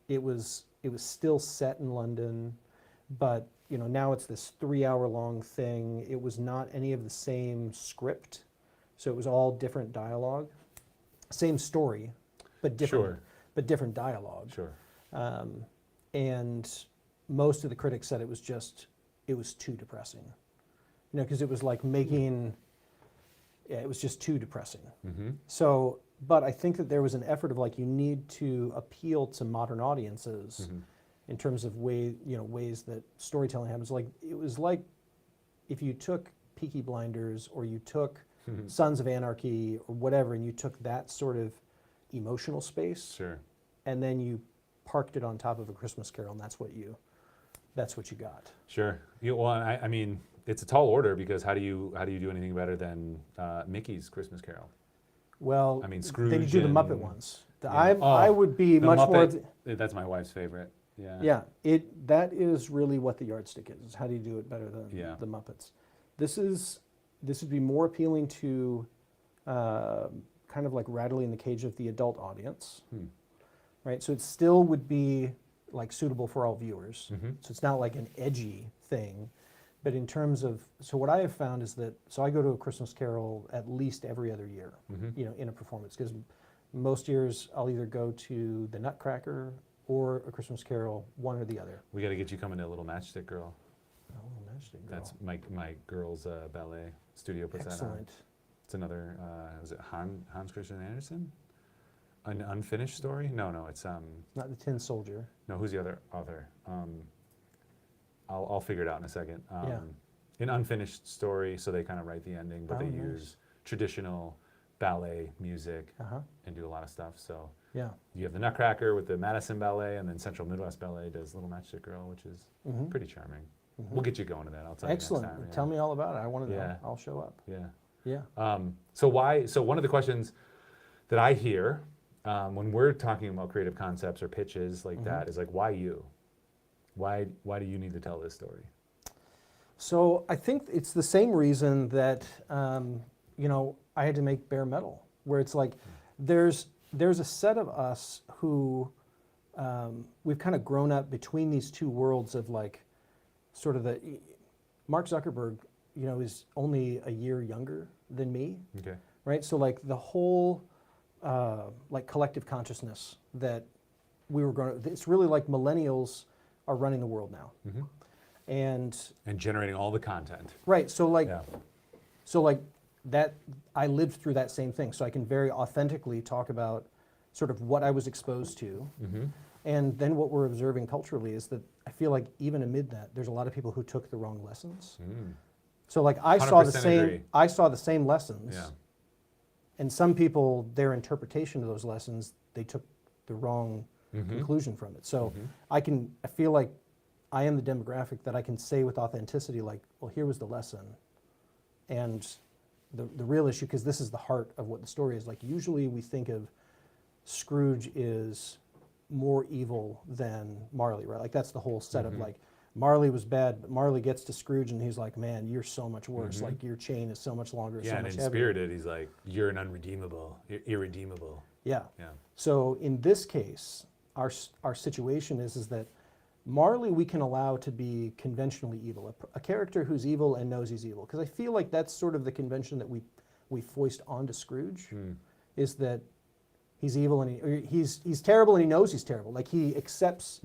it was still set in London, but now it's this 3-hour long thing. It was not any of the same script, so it was all different dialogue, same story, but different dialogue. Sure. And most of the critics said it was too depressing, because it was it was just too depressing. Mm-hmm. So. But I think that there was an effort of you need to appeal to modern audiences in terms of ways that storytelling happens. It was like if you took Peaky Blinders or you took Sons of Anarchy or whatever, and you took that sort of emotional space, Sure. and then you parked it on top of A Christmas Carol, and that's what you got. Sure. Well, I mean, it's a tall order because how do you do anything better than Mickey's Christmas Carol? Well, I mean, Scrooge. Then you do the and- Muppet ones. Yeah. I would be The much Muppet, more. That's my wife's favorite. Yeah. Yeah, that is really what the yardstick is. How do you do it better than Yeah. the Muppets? This would be more appealing to kind of rattling the cage of the adult audience, right? So it still would be suitable for all viewers. So it's not like an edgy thing, but in terms of what I have found is that I go to A Christmas Carol at least every other year, in a performance, because most years I'll either go to the Nutcracker or A Christmas Carol, one or the other. We got to get you coming to Little Matchstick Girl. Oh, Matchstick Girl. That's my girls' ballet studio puts that on. Excellent. It's another. Was it Hans Christian Andersen? An unfinished story? No, it's Not the Tin Soldier. no. Who's the other author? I'll figure it out in a second. Yeah. An unfinished story, so they kind of write the ending, but Oh, they nice. use traditional ballet music Uh-huh. and do a lot of stuff. So Yeah. you have the Nutcracker with the Madison Ballet, and then Central Midwest Ballet does Little Matchstick Girl, which is Mhm. pretty charming. We'll get you going to that. I'll tell you Excellent. next time. Yeah. Tell me all about it. I want to know. Yeah. I'll show up. Yeah. Yeah. So one of the questions that I hear when we're talking about creative concepts or pitches like that is like, why you? Why do you need to tell this story? So I think it's the same reason that I had to make bare metal, where it's like there's a set of us who we've kind of grown up between these two worlds of like sort of the Mark Zuckerberg, is only a year younger than me, Okay. right? So like the whole like collective consciousness that we were growing up, it's really like millennials are running the world now. Mm-hmm. And generating all the content. right, so like Yeah. that I lived through that same thing, so I can very authentically talk about sort of what I was exposed to. Mm-hmm. And then what we're observing culturally is that I feel like even amid that, there's a lot of people who took the wrong lessons. Mm. So like I saw the 100% same agree. I saw the same lessons. Yeah. And some people, their interpretation of those lessons, they took the wrong conclusion from it. So I feel like I am the demographic that I can say with authenticity, like, well, here was the lesson. And the real issue, because this is the heart of what the story is, like usually we think of Scrooge is more evil than Marley, right? Like that's the whole set of like, Marley was bad, but Marley gets to Scrooge and he's like, man, you're so much worse. Like your chain is so much longer, Yeah, so and much in heavier. Spirited, he's like, you're an unredeemable, you're irredeemable. Yeah. Yeah. So in this case, our situation is that Marley we can allow to be conventionally evil, a character who's evil and knows he's evil. Because I feel like that's sort of the convention that we foist onto Scrooge, is that he's evil and he's terrible and he knows he's terrible. Like he accepts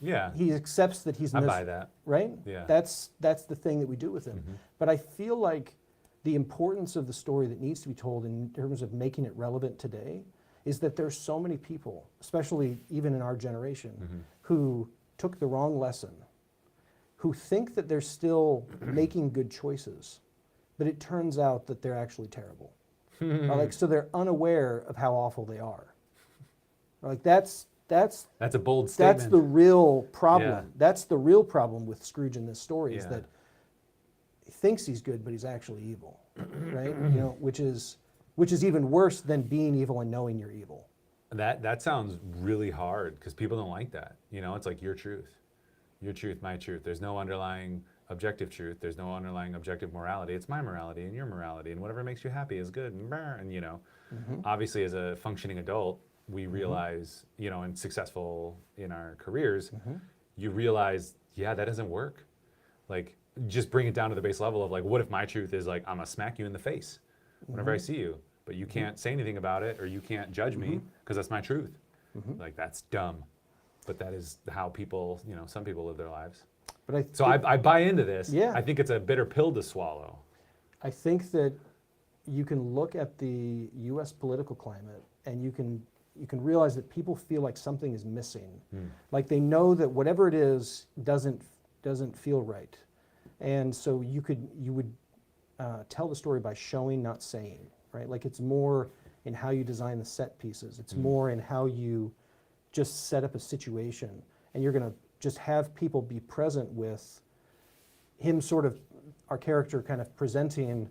Yeah. he accepts that he's I buy that. right? Yeah. That's the thing that we do with him. But I feel like the importance of the story that needs to be told in terms of making it relevant today is that there's so many people, especially even in our generation, who took the wrong lesson, who think that they're still making good choices, but it turns out that they're actually terrible. Like so they're unaware of how awful they are. Like that's That's a bold statement. that's the real problem. Yeah. That's the real problem with Scrooge in this story is Yeah. that he thinks he's good, but he's actually evil, right? Which is even worse than being evil and knowing you're evil. That sounds really hard because people don't like that. It's like your truth, my truth. There's no underlying objective truth. There's no underlying objective morality. It's my morality and your morality, and whatever makes you happy is good. And obviously, as a functioning adult, we realize, and successful in our careers, you realize, yeah, that doesn't work. Like, just bring it down to the base level of like, what if my truth is like, I'm gonna smack you in the face whenever I see you, but you can't say anything about it or you can't judge me because that's my truth. Like, that's dumb. But that is how people, some people live their lives. But So I buy into this. Yeah. I think it's a bitter pill to swallow. I think that you can look at the U.S. political climate and you can realize that people feel like something is missing. Like they know that whatever it is doesn't feel right. And so you would tell the story by showing, not saying, right? Like it's more in how you design the set pieces. It's more in how you just set up a situation. And you're going to just have people be present with him sort of, our character kind of presenting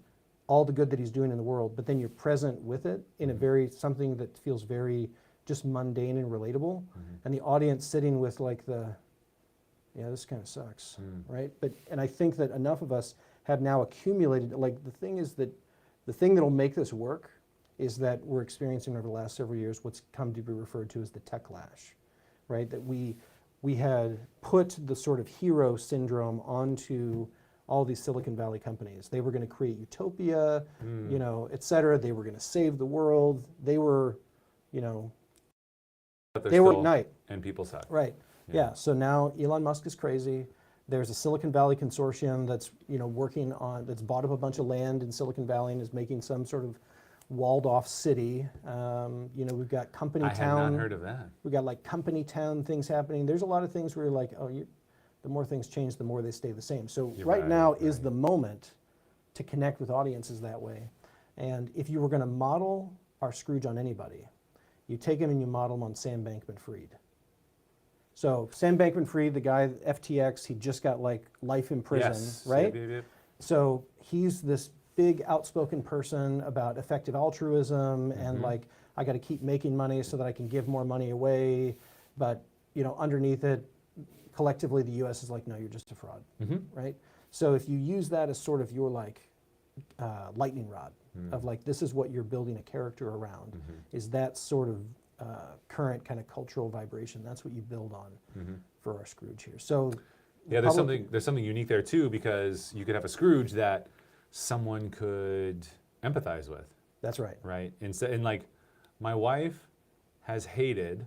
all the good that he's doing in the world, but then you're present with it in a very, something that feels very just mundane and relatable. And the audience sitting with like yeah, this kind of sucks, right? And I think that enough of us have now accumulated, like the thing that'll make this work is that we're experiencing over the last several years what's come to be referred to as the techlash, right? That we had put the sort of hero syndrome onto all these Silicon Valley companies. They were going to create utopia, et cetera. They were going to save the world. They were, But they're they were still- Ignite. And people suck. Right. Yeah. So now Elon Musk is crazy. There's a Silicon Valley consortium that's working on, that's bought up a bunch of land in Silicon Valley and is making some sort of walled-off city. We've got company I had town. not heard of that. We've got like company town things happening. There's a lot of things where you're like, the more things change, the more they stay the same. So You're right right, now is right. the moment to connect with audiences that way. And if you were going to model our Scrooge on anybody, you take him and you model him on Sam Bankman-Fried. So Sam Bankman-Fried, the guy, FTX, he just got like life in prison, Yes. right? Yep. So he's this big outspoken person about effective altruism and like, I got to keep making money so that I can give more money away. But underneath it, collectively, the U.S. is like, no, you're just a fraud, right? So if you use that as sort of your like lightning rod of like, this is what you're building a character around, is that sort of current kind of cultural vibration. That's what you build on for our Scrooge here. So Yeah, there's something unique there too, because you could have a Scrooge that someone could empathize with, that's right. right? And like, my wife has hated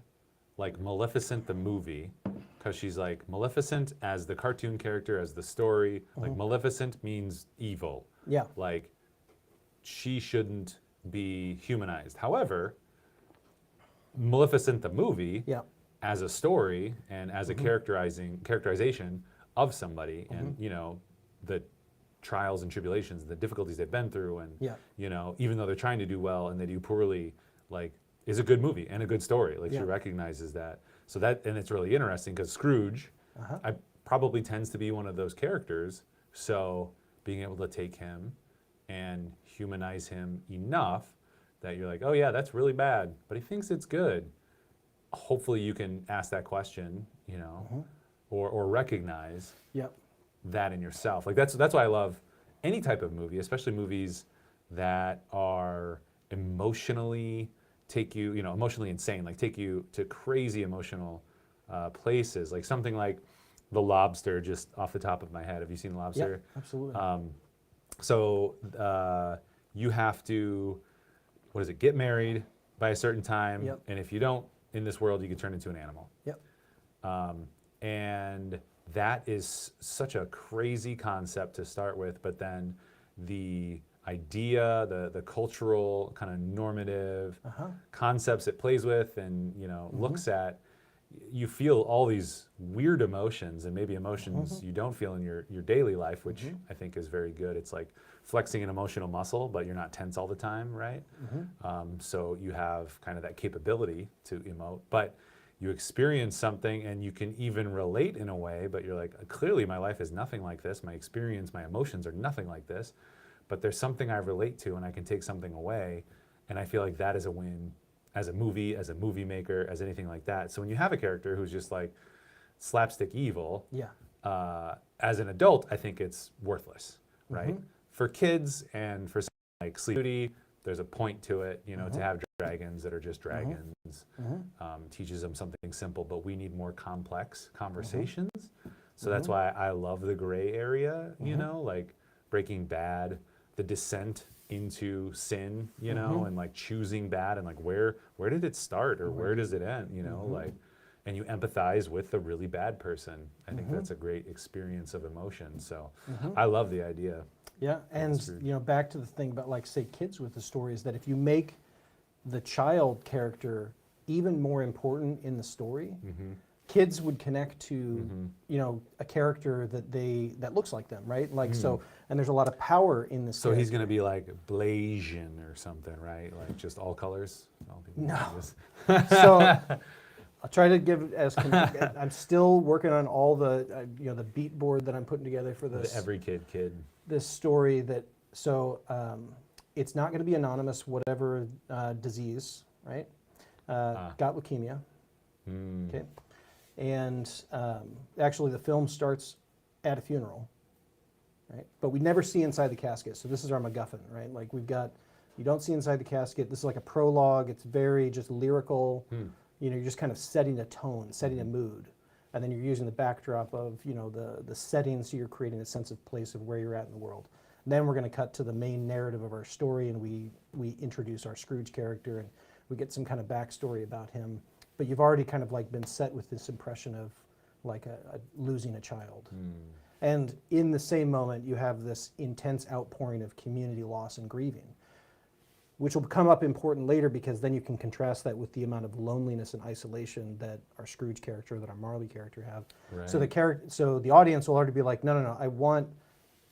like Maleficent the movie, because she's like, Maleficent as the cartoon character, as the story, like Maleficent means evil. Yeah. Like, she shouldn't be humanized. However, Maleficent the movie, Yeah. as a story and as a characterization of somebody, and the trials and tribulations, the difficulties they've been through, and Yeah. even though they're trying to do well and they do poorly, like, is a good movie and a good story. Like, she Yeah. recognizes that. So that, and it's really interesting because Scrooge, I probably tends to be one of those characters. So being able to take him and humanize him enough that you're like, oh yeah, that's really bad, but he thinks it's good. Hopefully you can ask that question, or recognize Yep. that in yourself. Like, that's why I love any type of movie, especially movies that are emotionally emotionally insane, like take you to crazy emotional places. Like something like The Lobster, just off the top of my head. Have you seen The Lobster? Yep. Absolutely. So you have to, get married by a certain time, Yep. and if you don't, in this world, you can turn into an animal. Yep. And that is such a crazy concept to start with, but then the idea, the cultural kind of normative concepts it plays with and looks at, you feel all these weird emotions, and maybe emotions you don't feel in your daily life, which I think is very good. It's like flexing an emotional muscle, but you're not tense all the time, right? So you have kind of that capability to emote, but you experience something and you can even relate in a way, but you're like, clearly my life is nothing like this. My experience, my emotions are nothing like this, but there's something I relate to and I can take something away. And I feel like that is a win as a movie maker, as anything like that. So when you have a character who's just like slapstick evil, Yeah. As an adult, I think it's worthless, right? For kids and for something like Sleep Beauty, there's a point to it, to have dragons that are just dragons. Teaches them something simple, but we need more complex conversations. So that's why I love the gray area, like Breaking Bad, the descent into sin, and like choosing bad, and like where did it start or where does it end, like, and you empathize with the really bad person. I think that's a great experience of emotion. So I love the idea. Yeah, and back to the thing about like say kids with the stories, that if you make the child character even more important in the story, kids would connect to a character that looks like them, right? Like so, and there's a lot of power in this. So he's gonna be like Blasian or something, right? Like just all colors. All people No. So I'll try to give as. I'm still working on all the the beat board that I'm putting together for this. The every kid. This story that it's not going to be anonymous, whatever disease, right? Got leukemia. Okay. And actually, the film starts at a funeral, right? But we never see inside the casket. So this is our MacGuffin, right? Like you don't see inside the casket. This is like a prologue. It's very just lyrical. You're just kind of setting a tone, setting a mood. And then you're using the backdrop of, the setting, so you're creating a sense of place of where you're at in the world. And then we're going to cut to the main narrative of our story, and we introduce our Scrooge character, and we get some kind of backstory about him. But you've already kind of like been set with this impression of like losing a child. And in the same moment, you have this intense outpouring of community loss and grieving. which will come up important later because then you can contrast that with the amount of loneliness and isolation that our Scrooge character, that our Marley character have. Right. So the audience will already be like, no, I want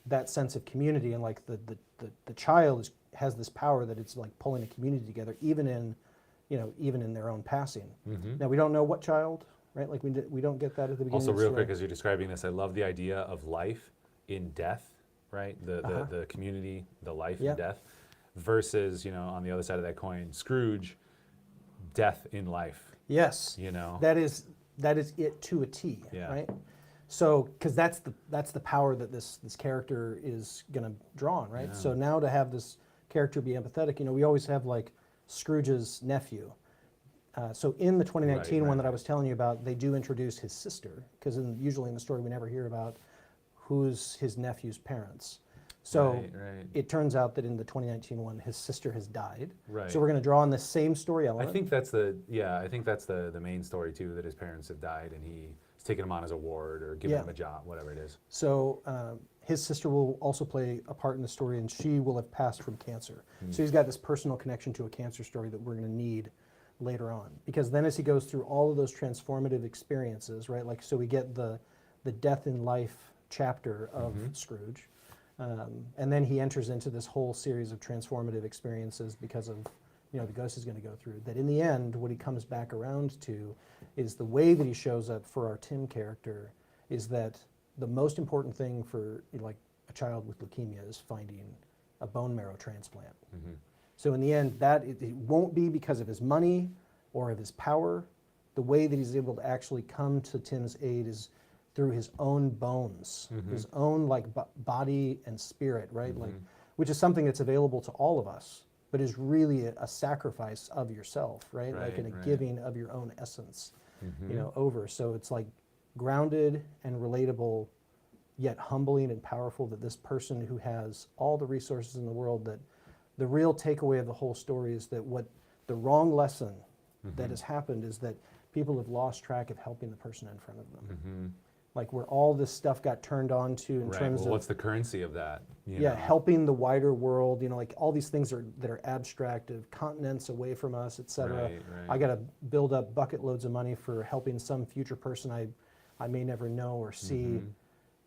that sense of community, and like the child has this power that it's like pulling a community together, even in their own passing. Mhm. Now we don't know what child, right? Like we don't get that at the beginning. Also, of the real story. quick, as you're describing this, I love the idea of life in death, right? The community, the life Yeah. in death, versus, on the other side of that coin, Scrooge, death in life. Yes. That is it to a T, Yeah. right? So, because that's the power that this character is going to draw on, right? Yeah. So now to have this character be empathetic, we always have like Scrooge's nephew. So in the 2019 Right, one that I right. was telling you about, they do introduce his sister, because usually in the story we never hear about who's his nephew's parents. So Right. it turns out that in the 2019 one, his sister has died. Right. So we're going to draw on the same story I element. think that's the main story too, that his parents have died and he's taken him on as a ward or given Yeah. him a job, whatever it is. So his sister will also play a part in the story, and she will have passed from cancer. So he's got this personal connection to a cancer story that we're going to need later on. Because then as he goes through all of those transformative experiences, right? Like, so we get the death in life chapter of Scrooge. And then he enters into this whole series of transformative experiences because of, the ghost is going to go through. That in the end, what he comes back around to is the way that he shows up for our Tim character is that the most important thing for like a child with leukemia is finding a bone marrow transplant. So in the end, that it won't be because of his money or of his power. The way that he's able to actually come to Tim's aid is through his own bones, his own like body and spirit, right? Like, which is something that's available to all of us, but is really a sacrifice of yourself, right? Like in a Right. giving of your own essence, over. So it's like grounded and relatable, yet humbling and powerful that this person who has all the resources in the world, that the real takeaway of the whole story is that what the wrong lesson that has happened is that people have lost track of helping the person in front of them. Like where all this stuff got turned on to in Right. terms Well, of what's the currency of that? helping the wider world, like all these things that are abstract, of continents away from us, et cetera. Right. I got to build up bucket loads of money for helping some future person I may never know or see.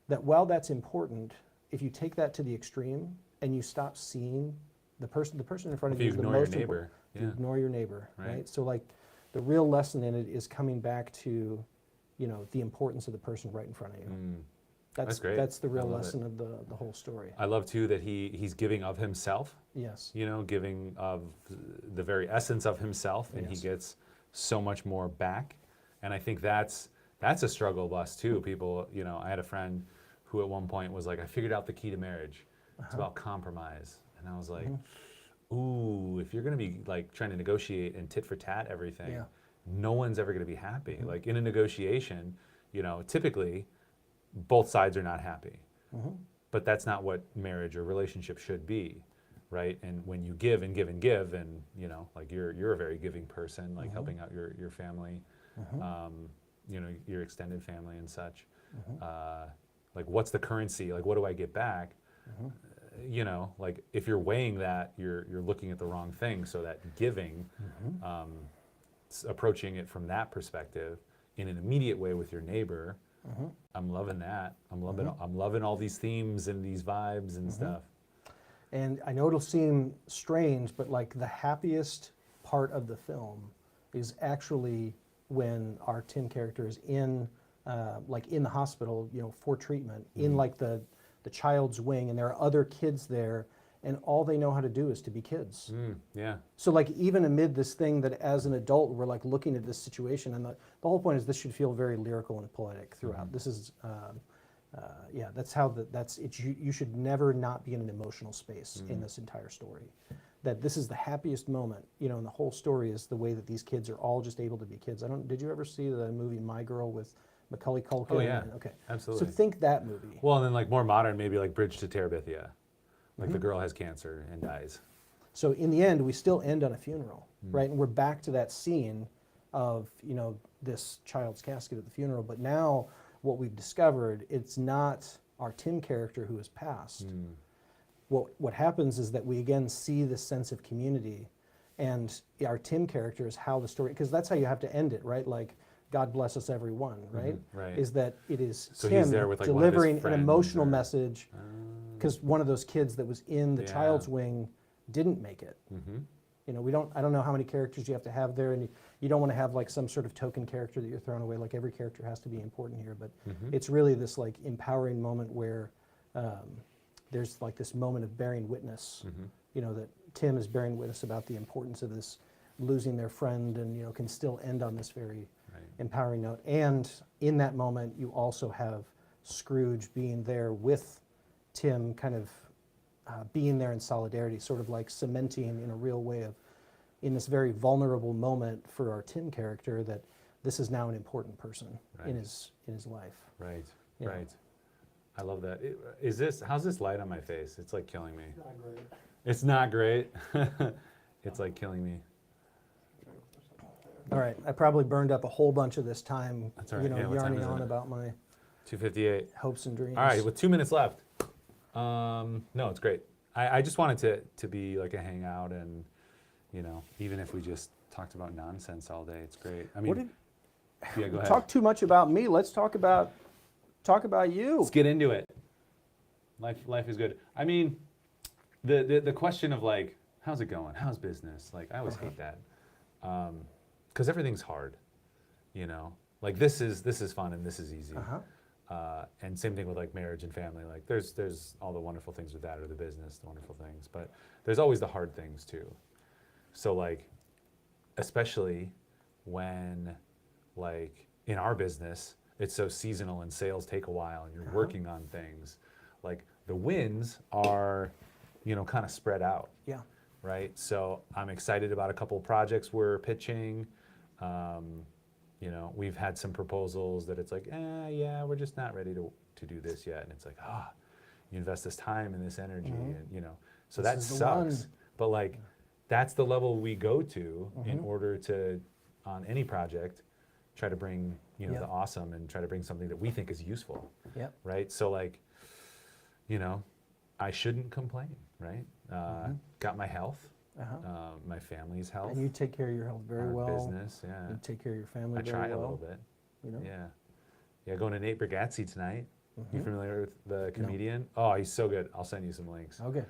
That while that's important, if you take that to the extreme and you stop seeing the person in front of If you you is the ignore your most important. neighbor, If you yeah. ignore your neighbor, Right. right? So like the real lesson in it is coming back to, the importance of the person right in front of you. That's great. That's the I real love it. lesson of the whole story. I love too that he's giving of himself, Yes. giving of the very essence of himself, and Yes. he gets so much more back. And I think that's a struggle of us too. People, I had a friend who at one point was like, I figured out the key to marriage. It's about compromise. And I was like, ooh, if you're going to be like trying to negotiate and tit for tat everything, Yeah. no one's ever going to be happy. Like in a negotiation, typically both sides are not happy. But that's not what marriage or relationship should be, right? And when you give and give and give, and like you're a very giving person, like helping out your family, your extended family and such. Like what's the currency? Like what do I get back? Like if you're weighing that, you're looking at the wrong thing. So that giving, approaching it from that perspective in an immediate way with your neighbor. I'm loving that. I'm loving all these themes and these vibes and stuff. And I know it'll seem strange, but like the happiest part of the film is actually when our Tim character is in the hospital, for treatment, in like the child's wing, and there are other kids there, and all they know how to do is to be kids. Yeah. So like even amid this thing that as an adult we're like looking at this situation, and the whole point is this should feel very lyrical and poetic throughout. This is that's how that's it. You should never not be in an emotional space in this entire story. That this is the happiest moment, in the whole story is the way that these kids are all just able to be kids. Did you ever see the movie My Girl with Macaulay Culkin? Oh yeah. Okay. Absolutely. So think that movie. Well, and then like more modern, maybe like Bridge to Terabithia. Like the girl has cancer and dies. So in the end, we still end on a funeral, right? And we're back to that scene of, this child's casket at the funeral. But now what we've discovered, it's not our Tim character who has passed. what happens is that we again see this sense of community, and our Tim character is how the story, because that's how you have to end it, right? Like, God bless us everyone, right? right. Is that it is So Tim he's there with, like, one of his delivering an friends emotional or- message, because one of those kids that was in the Yeah. child's wing didn't make it. You know, I don't know how many characters you have to have there, and you don't want to have like some sort of token character that you're throwing away. Like every character has to be important here, but it's really this like empowering moment where there's like this moment of bearing witness. You know, that Tim is bearing witness about the importance of this losing their friend, and you know can still end on this very empowering note. And in that moment, you also have Scrooge being there with Tim, kind of being there in solidarity, sort of like cementing in a real way of, in this very vulnerable moment for our Tim character, that this is now an important person in his life. Right, Yeah. right. I love that. How's this light on my face? It's like killing me. Not great. It's not great. It's like killing me. All right, I probably burned up a whole bunch of this time, That's all right. you know, Yeah, what time yarning is on it? about my 2:58. hopes and dreams. All right, with 2 minutes left. No, it's great. I just wanted to be like a hangout, and you know, even if we just talked about nonsense all day, it's great. I mean, yeah, go ahead. Talk too much about me. Let's talk about you. Let's get into it. Life is good. I mean, the question of like, how's it going? How's business? Like, I always hate that, because everything's hard. You know, like this is fun and this is easy. And same thing with like marriage and family. Like there's all the wonderful things with that, or the business, the wonderful things. But there's always the hard things too. So like, especially when like in our business, it's so seasonal and sales take a while and you're working on things. Like the wins are, you know, kind of spread out. Yeah. Right. So I'm excited about a couple of projects we're pitching. You know, we've had some proposals that it's like, yeah, we're just not ready to do this yet. And it's like, you invest this time and this energy, and you know, so This that is the sucks. one. But like, that's the level we go to in order to, on any project, try to bring, you know, Yep. the awesome, and try to bring something that we think is useful. Yep. Right. So like, you know, I shouldn't complain. Right. Got my health. My family's health. And you take care of your health very our well. business, yeah. You take care of your family I very try well. a little bit. You know? Yeah, going to Nate Bargatze tonight. You familiar with the comedian? Oh, he's so good. I'll send you some links. Okay.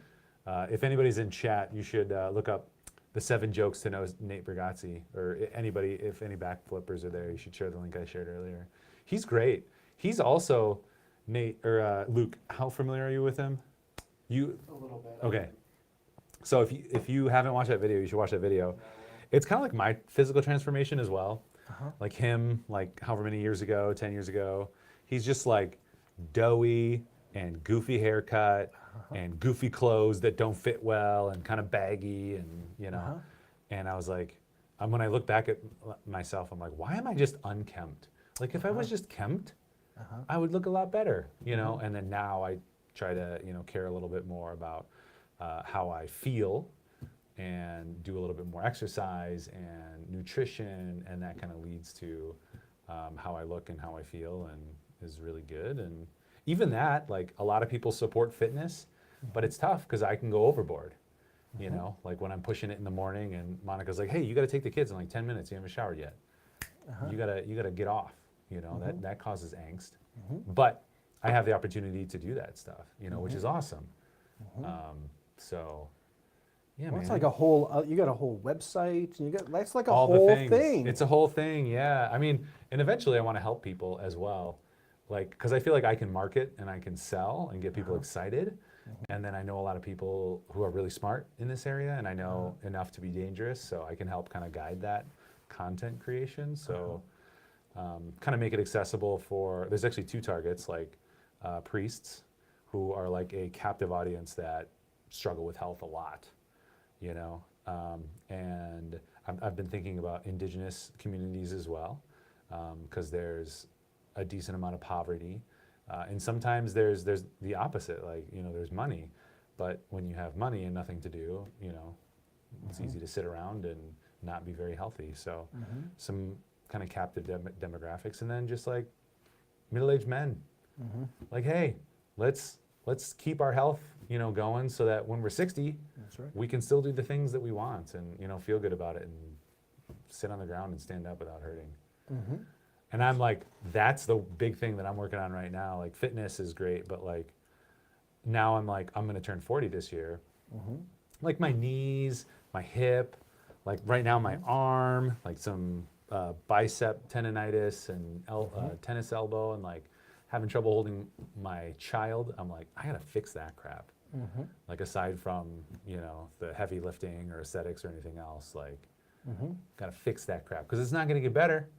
If anybody's in chat, you should look up the 7 jokes to know Nate Bargatze, or anybody, if any backflippers are there, you should share the link I shared earlier. He's great. He's also Luke. How familiar are you with him? You A little bit. okay? So if you haven't watched that video, you should watch that video. It's kind of like my physical transformation as well. Like him, like however many years ago, 10 years ago, he's just like doughy and goofy haircut and goofy clothes that don't fit well and kind of baggy, and you know. And I was like, when I look back at myself, I'm like, why am I just unkempt? Like if I was just kempt, I would look a lot better, you know. And then now I try to, you know, care a little bit more about how I feel, and do a little bit more exercise and nutrition, and that kind of leads to how I look and how I feel, and is really good. And even that, like a lot of people support fitness, but it's tough because I can go overboard. You know, like when I'm pushing it in the morning, and Monica's like, "Hey, you got to take the kids in like 10 minutes. You haven't showered yet. You gotta get off." You know, that causes angst. But I have the opportunity to do that stuff, you know, which is awesome. So, yeah, Well, man. it's like a whole. You got a whole website, and that's like a All whole the things. thing. It's a whole thing, yeah. I mean, and eventually I want to help people as well. Like, because I feel like I can market and I can sell and get people excited. And then I know a lot of people who are really smart in this area, and I know enough to be dangerous, so I can help kind of guide that content creation. So kind of make it accessible for, there's actually 2 targets, like priests who are like a captive audience that struggle with health a lot, you know. And I've been thinking about indigenous communities as well, because there's a decent amount of poverty. And sometimes there's the opposite, like, you know, there's money, but when you have money and nothing to do, you know, it's easy to sit around and not be very healthy. So some kind of captive demographics, and then just like middle-aged men, like, hey, let's let's keep our health, going so that when we're 60, That's right. we can still do the things that we want and, feel good about it and sit on the ground and stand up without hurting. Mm-hmm. And I'm like, that's the big thing that I'm working on right now. Like fitness is great, but like now I'm like, I'm going to turn 40 this year. Mm-hmm. Like my knees, my hip, like right now my arm, like some bicep tendonitis and tennis elbow, and like having trouble holding my child. I'm like, I gotta fix that crap. Mm-hmm. Like aside from the heavy lifting or aesthetics or anything else, like gotta fix that crap because it's not gonna get better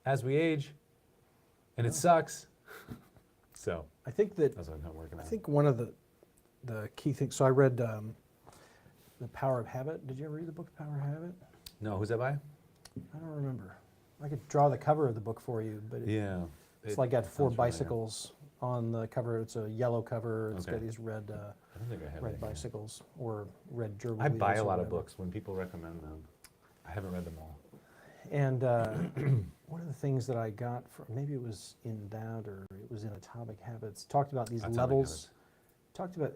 as we age, and it sucks. So I think that that's what I'm working I on. think one of the key things. So I read The Power of Habit. Did you ever read the book The Power of Habit? No, who's that by? I don't remember. I could draw the cover of the book for you, but Yeah. it's like got four sounds familiar. bicycles on the cover. It's a yellow cover. It's Okay. got these red I don't think I have red it here. bicycles or red gerbil. I buy wheels a or lot of whatever. books when people recommend them. I haven't read them all. And one of the things that I got from, maybe it was in that or it was in Atomic Habits, talked about these Atomic levels. Habits. Talked about,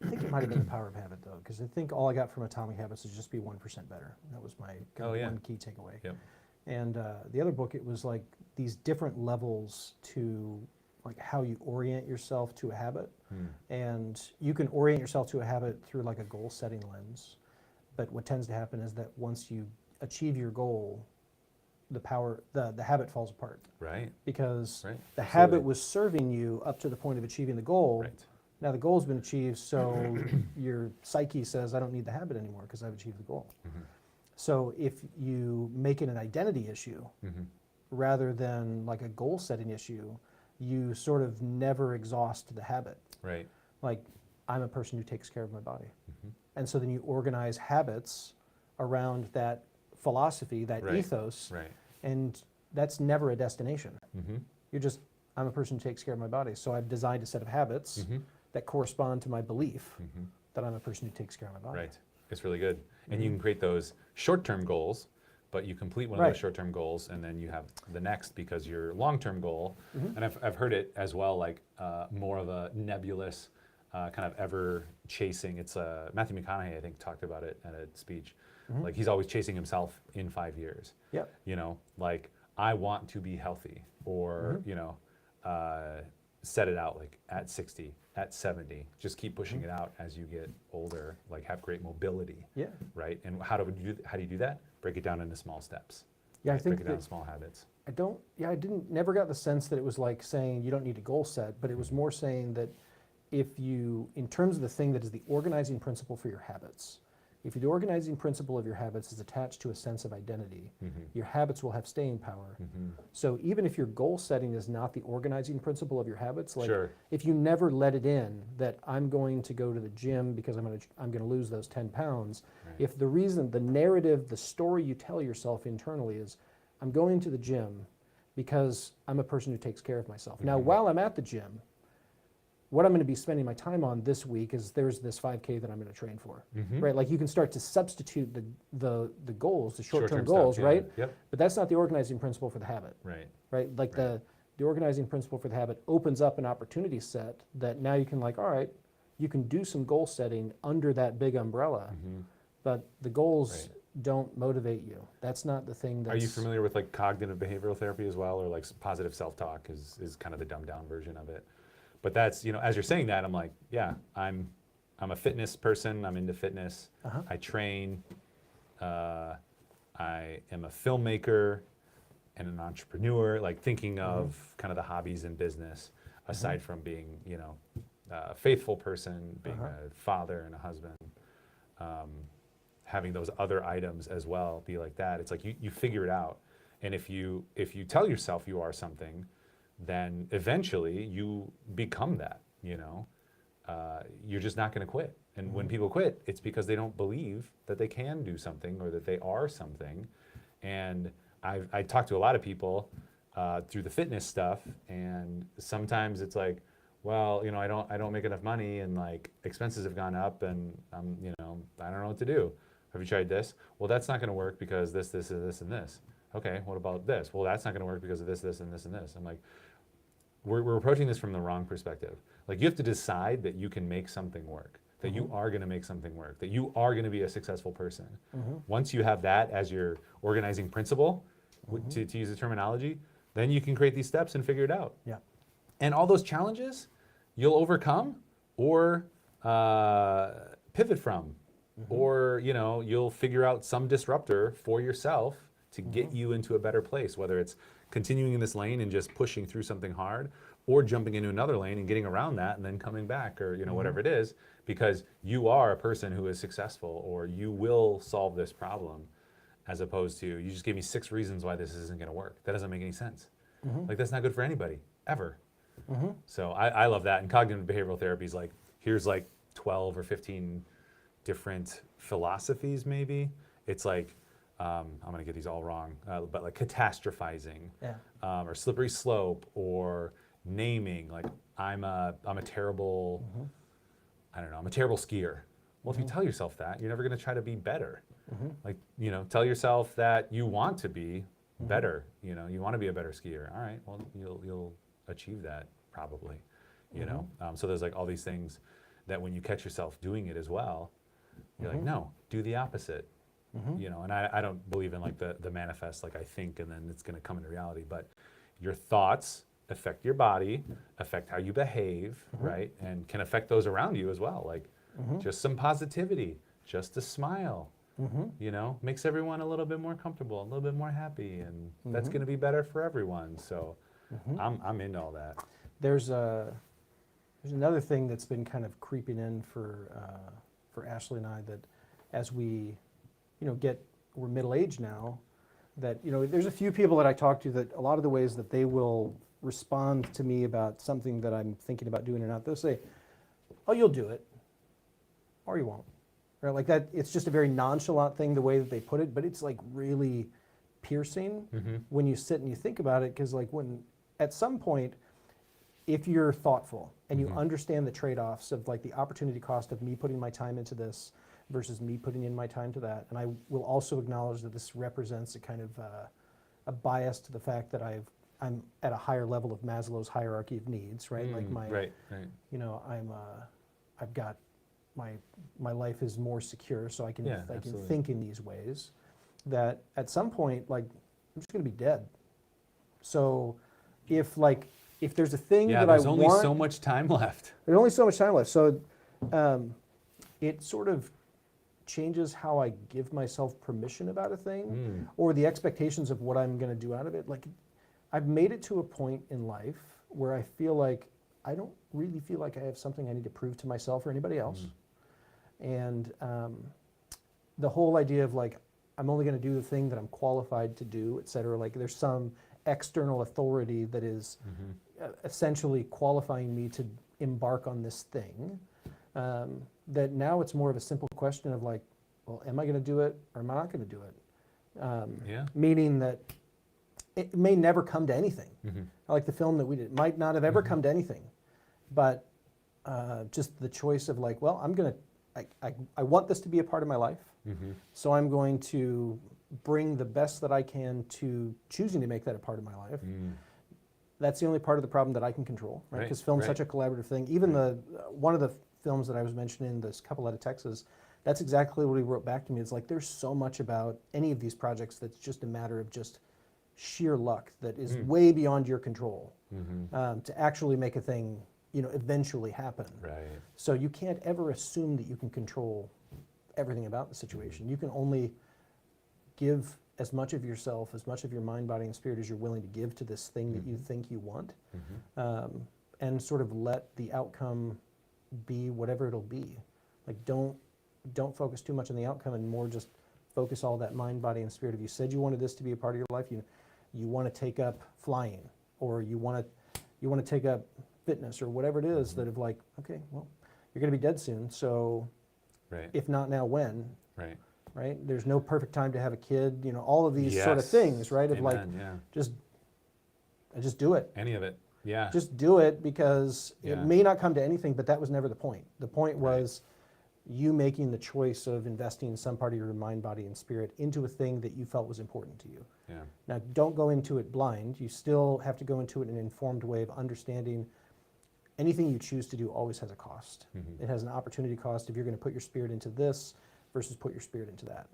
I think it might have been The Power of Habit though, because I think all I got from Atomic Habits is just be 1% better. That was my one key takeaway. Yep. And the other book, it was like these different levels to like how you orient yourself to a habit. And you can orient yourself to a habit through like a goal setting lens. But what tends to happen is that once you achieve your goal, the habit falls apart. Right. Because Right. the Absolutely. habit was serving you up to the point of achieving the goal. Right. Now the goal's been achieved, so your psyche says, I don't need the habit anymore because I've achieved the goal. So if you make it an identity issue rather than like a goal setting issue, you sort of never exhaust the habit. Right. Like, I'm a person who takes care of my body. And so then you organize habits around that philosophy, that Right. ethos, Right. and that's never a destination. Mm-hmm. You're just, I'm a person who takes care of my body. So I've designed a set of habits Mm-hmm. that correspond to my belief that I'm a person who takes care of my body. Right. It's really good. And you can create those short-term goals, but you complete one of Right. those short-term goals, and then you have the next because your long-term goal, and I've heard it as well, like more of a nebulous, kind of ever chasing. It's Matthew McConaughey, I think, talked about it at a speech. Like he's always chasing himself in 5 years. Yep. Like I want to be healthy, or set it out like at 60, at 70. Just keep pushing it out as you get older. Like have great mobility. Yeah. Right. And how do you do that? Break it down into small steps. Yeah, I Right? think Break it down that into small habits. never got the sense that it was like saying you don't need a goal set, but it was more saying that if you, in terms of the thing that is the organizing principle for your habits, if the organizing principle of your habits is attached to a sense of identity, your habits will have staying power. So even if your goal setting is not the organizing principle of your habits, like Sure. if you never let it in that I'm going to go to the gym because I'm going to lose those 10 pounds, Right. if the reason, the narrative, the story you tell yourself internally is I'm going to the gym because I'm a person who takes care of myself. Now, while I'm at the gym, what I'm going to be spending my time on this week is there's this 5K that I'm going to train for, right? Like you can start to substitute the goals, the short-term goals, stuff, yeah. right? Yep. But that's not the organizing principle for the habit, Right. right? Like the organizing principle for the habit opens up an opportunity set that now you can like, all right, you can do some goal setting under that big umbrella, but the goals don't motivate you. That's not the thing that's... Are you familiar with like cognitive behavioral therapy as well, or like positive self-talk is kind of the dumbed down version of it? But that's, as you're saying that, I'm like, yeah, I'm a fitness person. I'm into fitness. I train. I am a filmmaker and an entrepreneur, like thinking of kind of the hobbies in business, aside from being, a faithful person, being a father and a husband, having those other items as well be like that. It's like you figure it out. And if you tell yourself you are something, then eventually you become that, you're just not going to quit. And when people quit, it's because they don't believe that they can do something or that they are something. And I talk to a lot of people through the fitness stuff, and sometimes it's like, well, I don't make enough money, and like expenses have gone up, and I don't know what to do. Have you tried this? Well, that's not going to work because this, and this. Okay, what about this? Well, that's not going to work because of this, and this, and this. I'm like, we're approaching this from the wrong perspective. Like, you have to decide that you can make something work, that you are going to make something work, that you are going to be a successful person. Once you have that as your organizing principle, to use the terminology, then you can create these steps and figure it out. Yeah. And all those challenges you'll overcome or pivot from, or you'll figure out some disruptor for yourself to get you into a better place, whether it's continuing in this lane and just pushing through something hard, or jumping into another lane and getting around that and then coming back, or whatever it is, because you are a person who is successful, or you will solve this problem, as opposed to, you just gave me 6 reasons why this isn't going to work. That doesn't make any sense. Like, that's not good for anybody, ever. So I love that. And cognitive behavioral therapy is like, here's like 12 or 15 different philosophies, maybe. It's like, I'm going to get these all wrong, but like catastrophizing, or slippery slope, or naming. Like, I'm a terrible, I don't know, I'm a terrible skier. Well, if you tell yourself that, you're never going to try to be better. Like, tell yourself that you want to be better. You want to be a better skier. All right, well, you'll achieve that probably. So there's like all these things that when you catch yourself doing it as well, you're like, no, do the opposite. And I don't believe in like the manifest, like I think and then it's going to come into reality, but your thoughts affect your body, affect how you behave, right? And can affect those around you as well. Like, just some positivity, just a smile, makes everyone a little bit more comfortable, a little bit more happy, and that's going to be better for everyone. So I'm into all that. There's another thing that's been kind of creeping in for Ashley and I, that as we we're middle-aged now, that there's a few people that I talk to that a lot of the ways that they will respond to me about something that I'm thinking about doing or not, they'll say, oh, you'll do it, or you won't. Right? Like that, it's just a very nonchalant thing, the way that they put it, but it's like really piercing when you sit and you think about it, because like when, at some point, if you're thoughtful and you understand the trade-offs of like the opportunity cost of me putting my time into this versus me putting in my time to that, and I will also acknowledge that this represents a kind of a bias to the fact that I'm at a higher level of Maslow's hierarchy of needs, right? Like my, right. I've got my life is more secure, so I can absolutely. think in these ways. That at some point, like, I'm just going to be dead. So if there's a thing that I want, there's only so much time left. There's only so much time left. So it sort of changes how I give myself permission about a thing, or the expectations of what I'm going to do out of it. Like, I've made it to a point in life where I feel like I don't really feel like I have something I need to prove to myself or anybody else. And the whole idea of like, I'm only going to do the thing that I'm qualified to do, et cetera. Like, there's some external authority that is essentially qualifying me to embark on this thing. That now it's more of a simple question of like, well, am I going to do it or am I not going to do it? Meaning that it may never come to anything. Like the film that we did, it might not have ever come to anything, but just the choice of like, well, I want this to be a part of my life, so I'm going to bring the best that I can to choosing to make that a part of my life. That's the only part of the problem that I can control, right? Because film's such a collaborative thing. Even one of the films that I was mentioning, this Couple Out of Texas, that's exactly what he wrote back to me. It's like, there's so much about any of these projects that's just a matter of just sheer luck that is way beyond your control to actually make a thing, eventually happen. Right. So you can't ever assume that you can control everything about the situation. You can only give as much of yourself, as much of your mind, body, and spirit as you're willing to give to this thing that you think you want, and sort of let the outcome be whatever it'll be. Like, don't focus too much on the outcome, and more just focus all that mind, body, and spirit. If you said you wanted this to be a part of your life, you want to take up flying, or you want to take up fitness, or whatever it is, that of like, okay, well, you're going to be dead soon, so if not now, when? Right? There's no perfect time to have a kid, all of these sort of things, right? Of like, just do it. Any of it. Yeah. Just do it, because it may not come to anything, but that was never the point. The point was, you making the choice of investing some part of your mind, body, and spirit into a thing that you felt was important to you. Yeah. Now, don't go into it blind. You still have to go into it in an informed way of understanding anything you choose to do always has a cost. It has an opportunity cost if you're going to put your spirit into this versus put your spirit into that.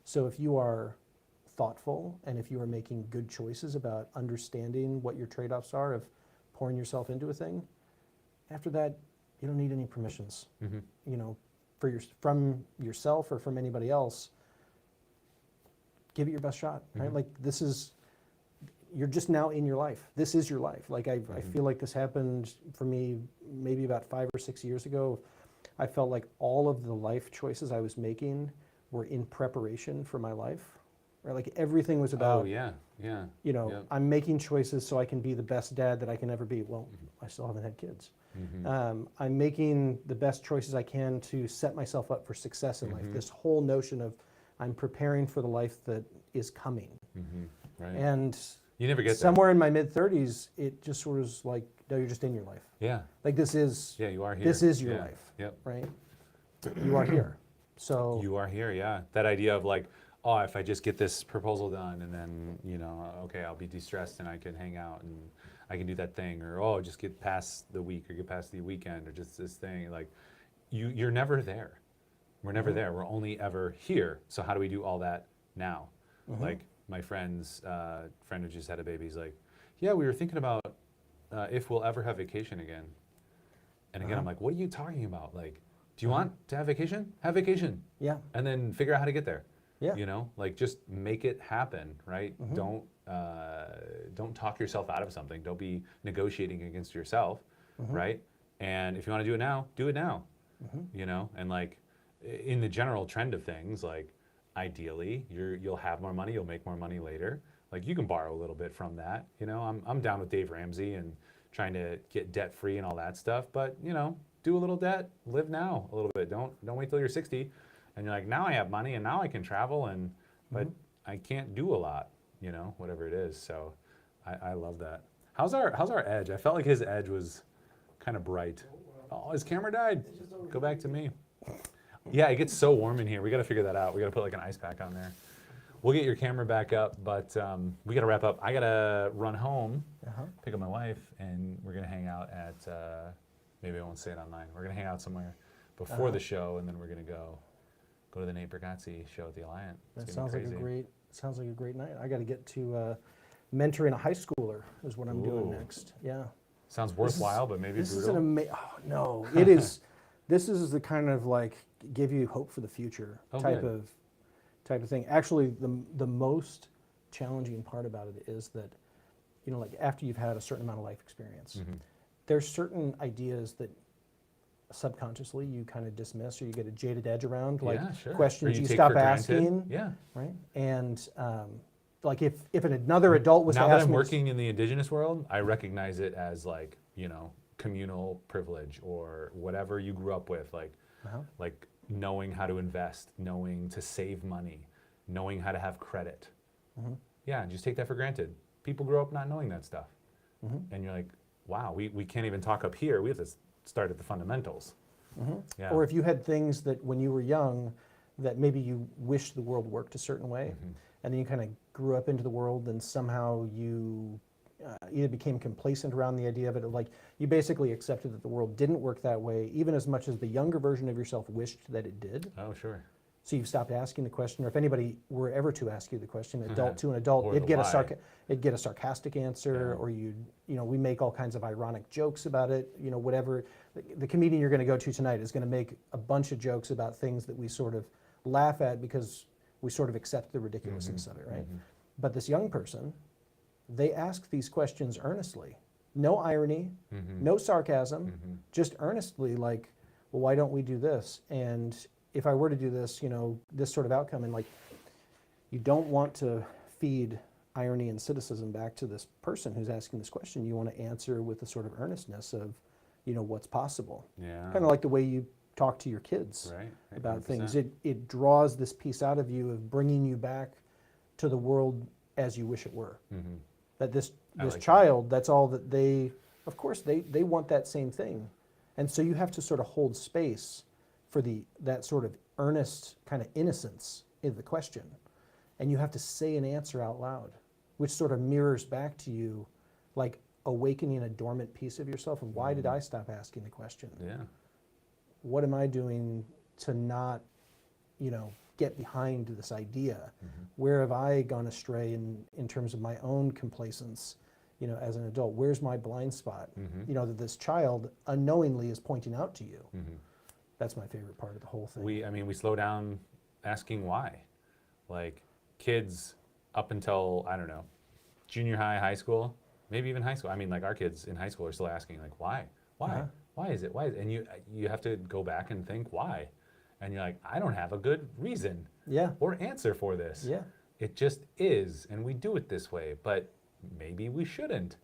So if you are thoughtful and if you are making good choices about understanding what your trade-offs are of pouring yourself into a thing, after that, you don't need any permissions. You know, from yourself or from anybody else. Give it your best shot, right? Like this is, you're just now in your life. This is your life. Like I feel like this happened for me maybe about 5 or 6 years ago. I felt like all of the life choices I was making were in preparation for my life, right? Like everything was about, Oh yeah, yeah. you know, Yep. I'm making choices so I can be the best dad that I can ever be. Well, I still haven't had kids. I'm making the best choices I can to set myself up for success in life. This whole notion of I'm preparing for the life that is coming. Right. And You never get there. somewhere in my mid-30s, it just sort of was like, no, you're just in your life. Yeah. Like this is, Yeah, you are here. this is your Yeah. life, Yep. right? You are here. So You are here, yeah. That idea of like, oh, if I just get this proposal done and then, you know, okay, I'll be de-stressed and I can hang out and I can do that thing, or oh, just get past the week or get past the weekend or just this thing. Like, you're never there. We're never there. We're only ever here. So how do we do all that now? Like my friend's friend who just had a baby, he's like, yeah, we were thinking about if we'll ever have vacation again. And again, I'm like, what are you talking about? Like, do you want to have vacation? Have vacation. yeah, And then figure out how to get there. Yeah. You know, like just make it happen, right? Don't talk yourself out of something. Don't be negotiating against yourself, right? And if you want to do it now, do it now. You know, and like in the general trend of things, like ideally you'll have more money, you'll make more money later. Like you can borrow a little bit from that. You know, I'm down with Dave Ramsey and trying to get debt free and all that stuff. But you know, do a little debt, live now a little bit. Don't wait till you're 60 and you're like, now I have money and now I can travel and but I can't do a lot, you know, whatever it is. So I love that. How's our edge? I felt like his edge was kind of bright. Oh, his camera died. Go back to me. Yeah, it gets so warm in here. We got to figure that out. We got to put like an ice pack on there. We'll get your camera back up, but we got to wrap up. I got to run home, pick up my wife, and we're going to hang out at, maybe I won't say it online. We're going to hang out somewhere before the show, and then we're going to go to the Nate Bargatze show at the Alliant. that sounds like a great night. I got to get to mentoring a high schooler is what I'm doing Ooh. next. Yeah. Sounds worthwhile, but maybe This is brutal. an amazing, oh no, it is, this is the kind of like, give you hope for the future Oh, type good. of thing. Actually, the most challenging part about it is that, you know, like after you've had a certain amount of life experience, there's certain ideas that subconsciously you kind of dismiss or you get a jaded edge around, like Yeah, sure. Or questions you you take stop for granted. asking, Yeah. right? And like if another adult was Now to that ask I'm me, working in the indigenous world, I recognize it as like, you know, communal privilege or whatever you grew up with, like knowing how to invest, knowing to save money, knowing how to have credit. Yeah, just take that for granted. People grow up not knowing that stuff. And you're like, wow, we can't even talk up here. We have to start at the fundamentals. Yeah. or if you had things that when you were young that maybe you wished the world worked a certain way, and then you kind of grew up into the world and somehow you either became complacent around the idea of it, or like you basically accepted that the world didn't work that way, even as much as the younger version of yourself wished that it did. Oh, sure. So you've stopped asking the question, or if anybody were ever to ask you the question, adult to an adult, Or it'd the get why. it'd get a sarcastic answer, or you know, we make all kinds of ironic jokes about it, you know, whatever. The comedian you're going to go to tonight is going to make a bunch of jokes about things that we sort of laugh at because we sort of accept the ridiculousness of it, right? But this young person, they ask these questions earnestly. No irony, no sarcasm, just earnestly like, well, why don't we do this? And if I were to do this, you know, this sort of outcome, and like, you don't want to feed irony and cynicism back to this person who's asking this question. You want to answer with a sort of earnestness of, you know, what's possible. Yeah. Kind of like the way you talk to your kids Right. about 100%. things. It draws this piece out of you of bringing you back to the world as you wish it were. That this like that. child, that's all that they, of course, they want that same thing. And so you have to sort of hold space for that sort of earnest kind of innocence in the question, and you have to say an answer out loud, which sort of mirrors back to you, like awakening a dormant piece of yourself. And why did I stop asking the question? Yeah. What am I doing to not, get behind this idea? Where have I gone astray in terms of my own complacence, as an adult? Where's my blind spot? That this child unknowingly is pointing out to you. That's my favorite part of the whole thing. We slow down asking why. Like kids up until, I don't know, junior high, high school, maybe even high school. I mean, like our kids in high school are still asking like, why? Why is it? Why is it? And you have to go back and think why. And you're like, I don't have a good reason or answer for this. Yeah. It just is, and we do it this way, but maybe we shouldn't.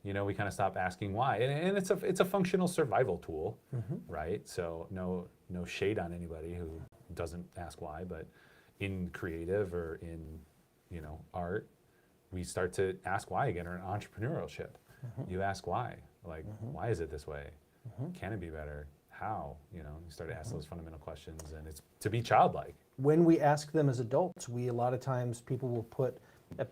We kind of stop asking why. And it's a functional survival tool, right? So no shade on anybody who doesn't ask why, but in creative or in, art, we start to ask why again, or in entrepreneurship. You ask why. Like, why is it this way? Can it be better? How? You start to ask those fundamental questions, and it's to be childlike. When we ask them as adults, a lot of times people will put a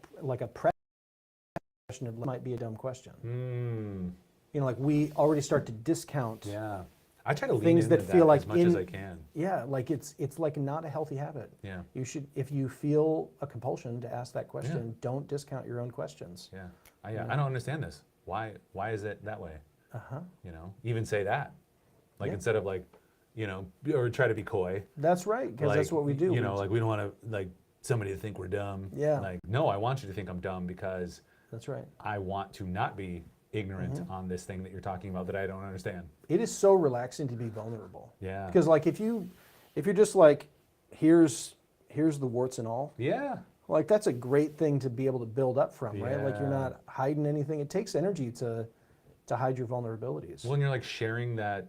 question that might be a dumb question. Like we already start to discount. Yeah. I try to lean things into that feel like as much as I can. Yeah, like it's like not a healthy habit. Yeah. You should, if you feel a compulsion to ask that question, don't discount your own questions. Yeah. I don't understand this. Why is it that way? Even say that. Like instead of like, or try to be coy. That's right, because that's what we do. Like we don't want to like somebody to think we're dumb. Yeah. Like, no, I want you to think I'm dumb because that's right. I want to not be ignorant on this thing that you're talking about that I don't understand. It is so relaxing to be vulnerable. Yeah. Because like if you're just like, here's the warts and all. Yeah. Like that's a great thing to be able to build up from, right? Like you're Yeah. not hiding anything. It takes energy to hide your vulnerabilities. Well, and you're like sharing that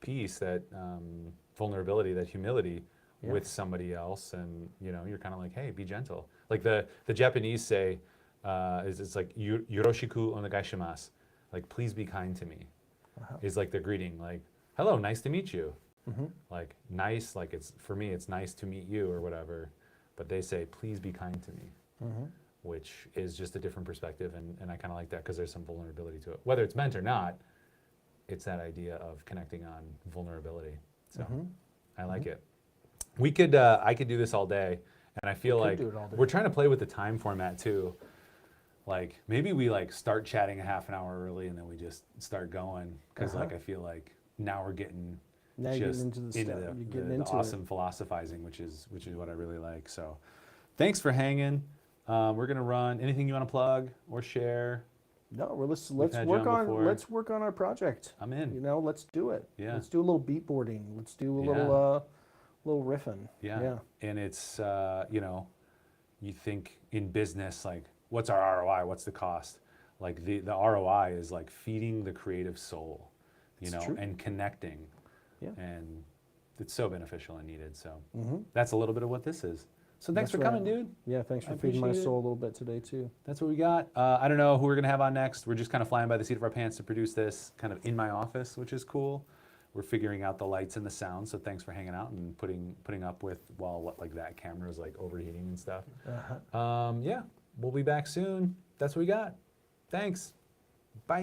piece, that vulnerability, that humility with somebody else, and you're kind of like, hey, be gentle. Like the Japanese say, it's like yoroshiku onegai shimasu, like please be kind to me, is like their greeting, like hello, nice to meet you, like nice, like it's for me, it's nice to meet you or whatever, but they say please be kind to me, which is just a different perspective, and I kind of like that because there's some vulnerability to it. Whether it's meant or not, it's that idea of connecting on vulnerability. So I like it. I could do this all day, and I feel like we're trying to play with the time format too. Like maybe we like start chatting a half an hour early and then we just start going because like I feel like now we're getting just into the awesome philosophizing, which is what I really like. So thanks for hanging. We're gonna run. Anything you want to plug or share? No, let's work on our project. I'm in. Let's do it. Yeah. Let's do a little beat boarding. Let's do a little riffing. Yeah. And it's you think in business like, what's our ROI? What's the cost? Like the ROI is like feeding the creative soul, and connecting. Yeah. And it's so beneficial and needed. So that's a little bit of what this is. So thanks for coming, dude. Yeah, thanks for feeding my soul a little bit today, too. That's what we got. I don't know who we're going to have on next. We're just kind of flying by the seat of our pants to produce this kind of in my office, which is cool. We're figuring out the lights and the sound, so thanks for hanging out and putting up with while like that camera is like overheating and stuff. Yeah, we'll be back soon. That's what we got. Thanks. Bye.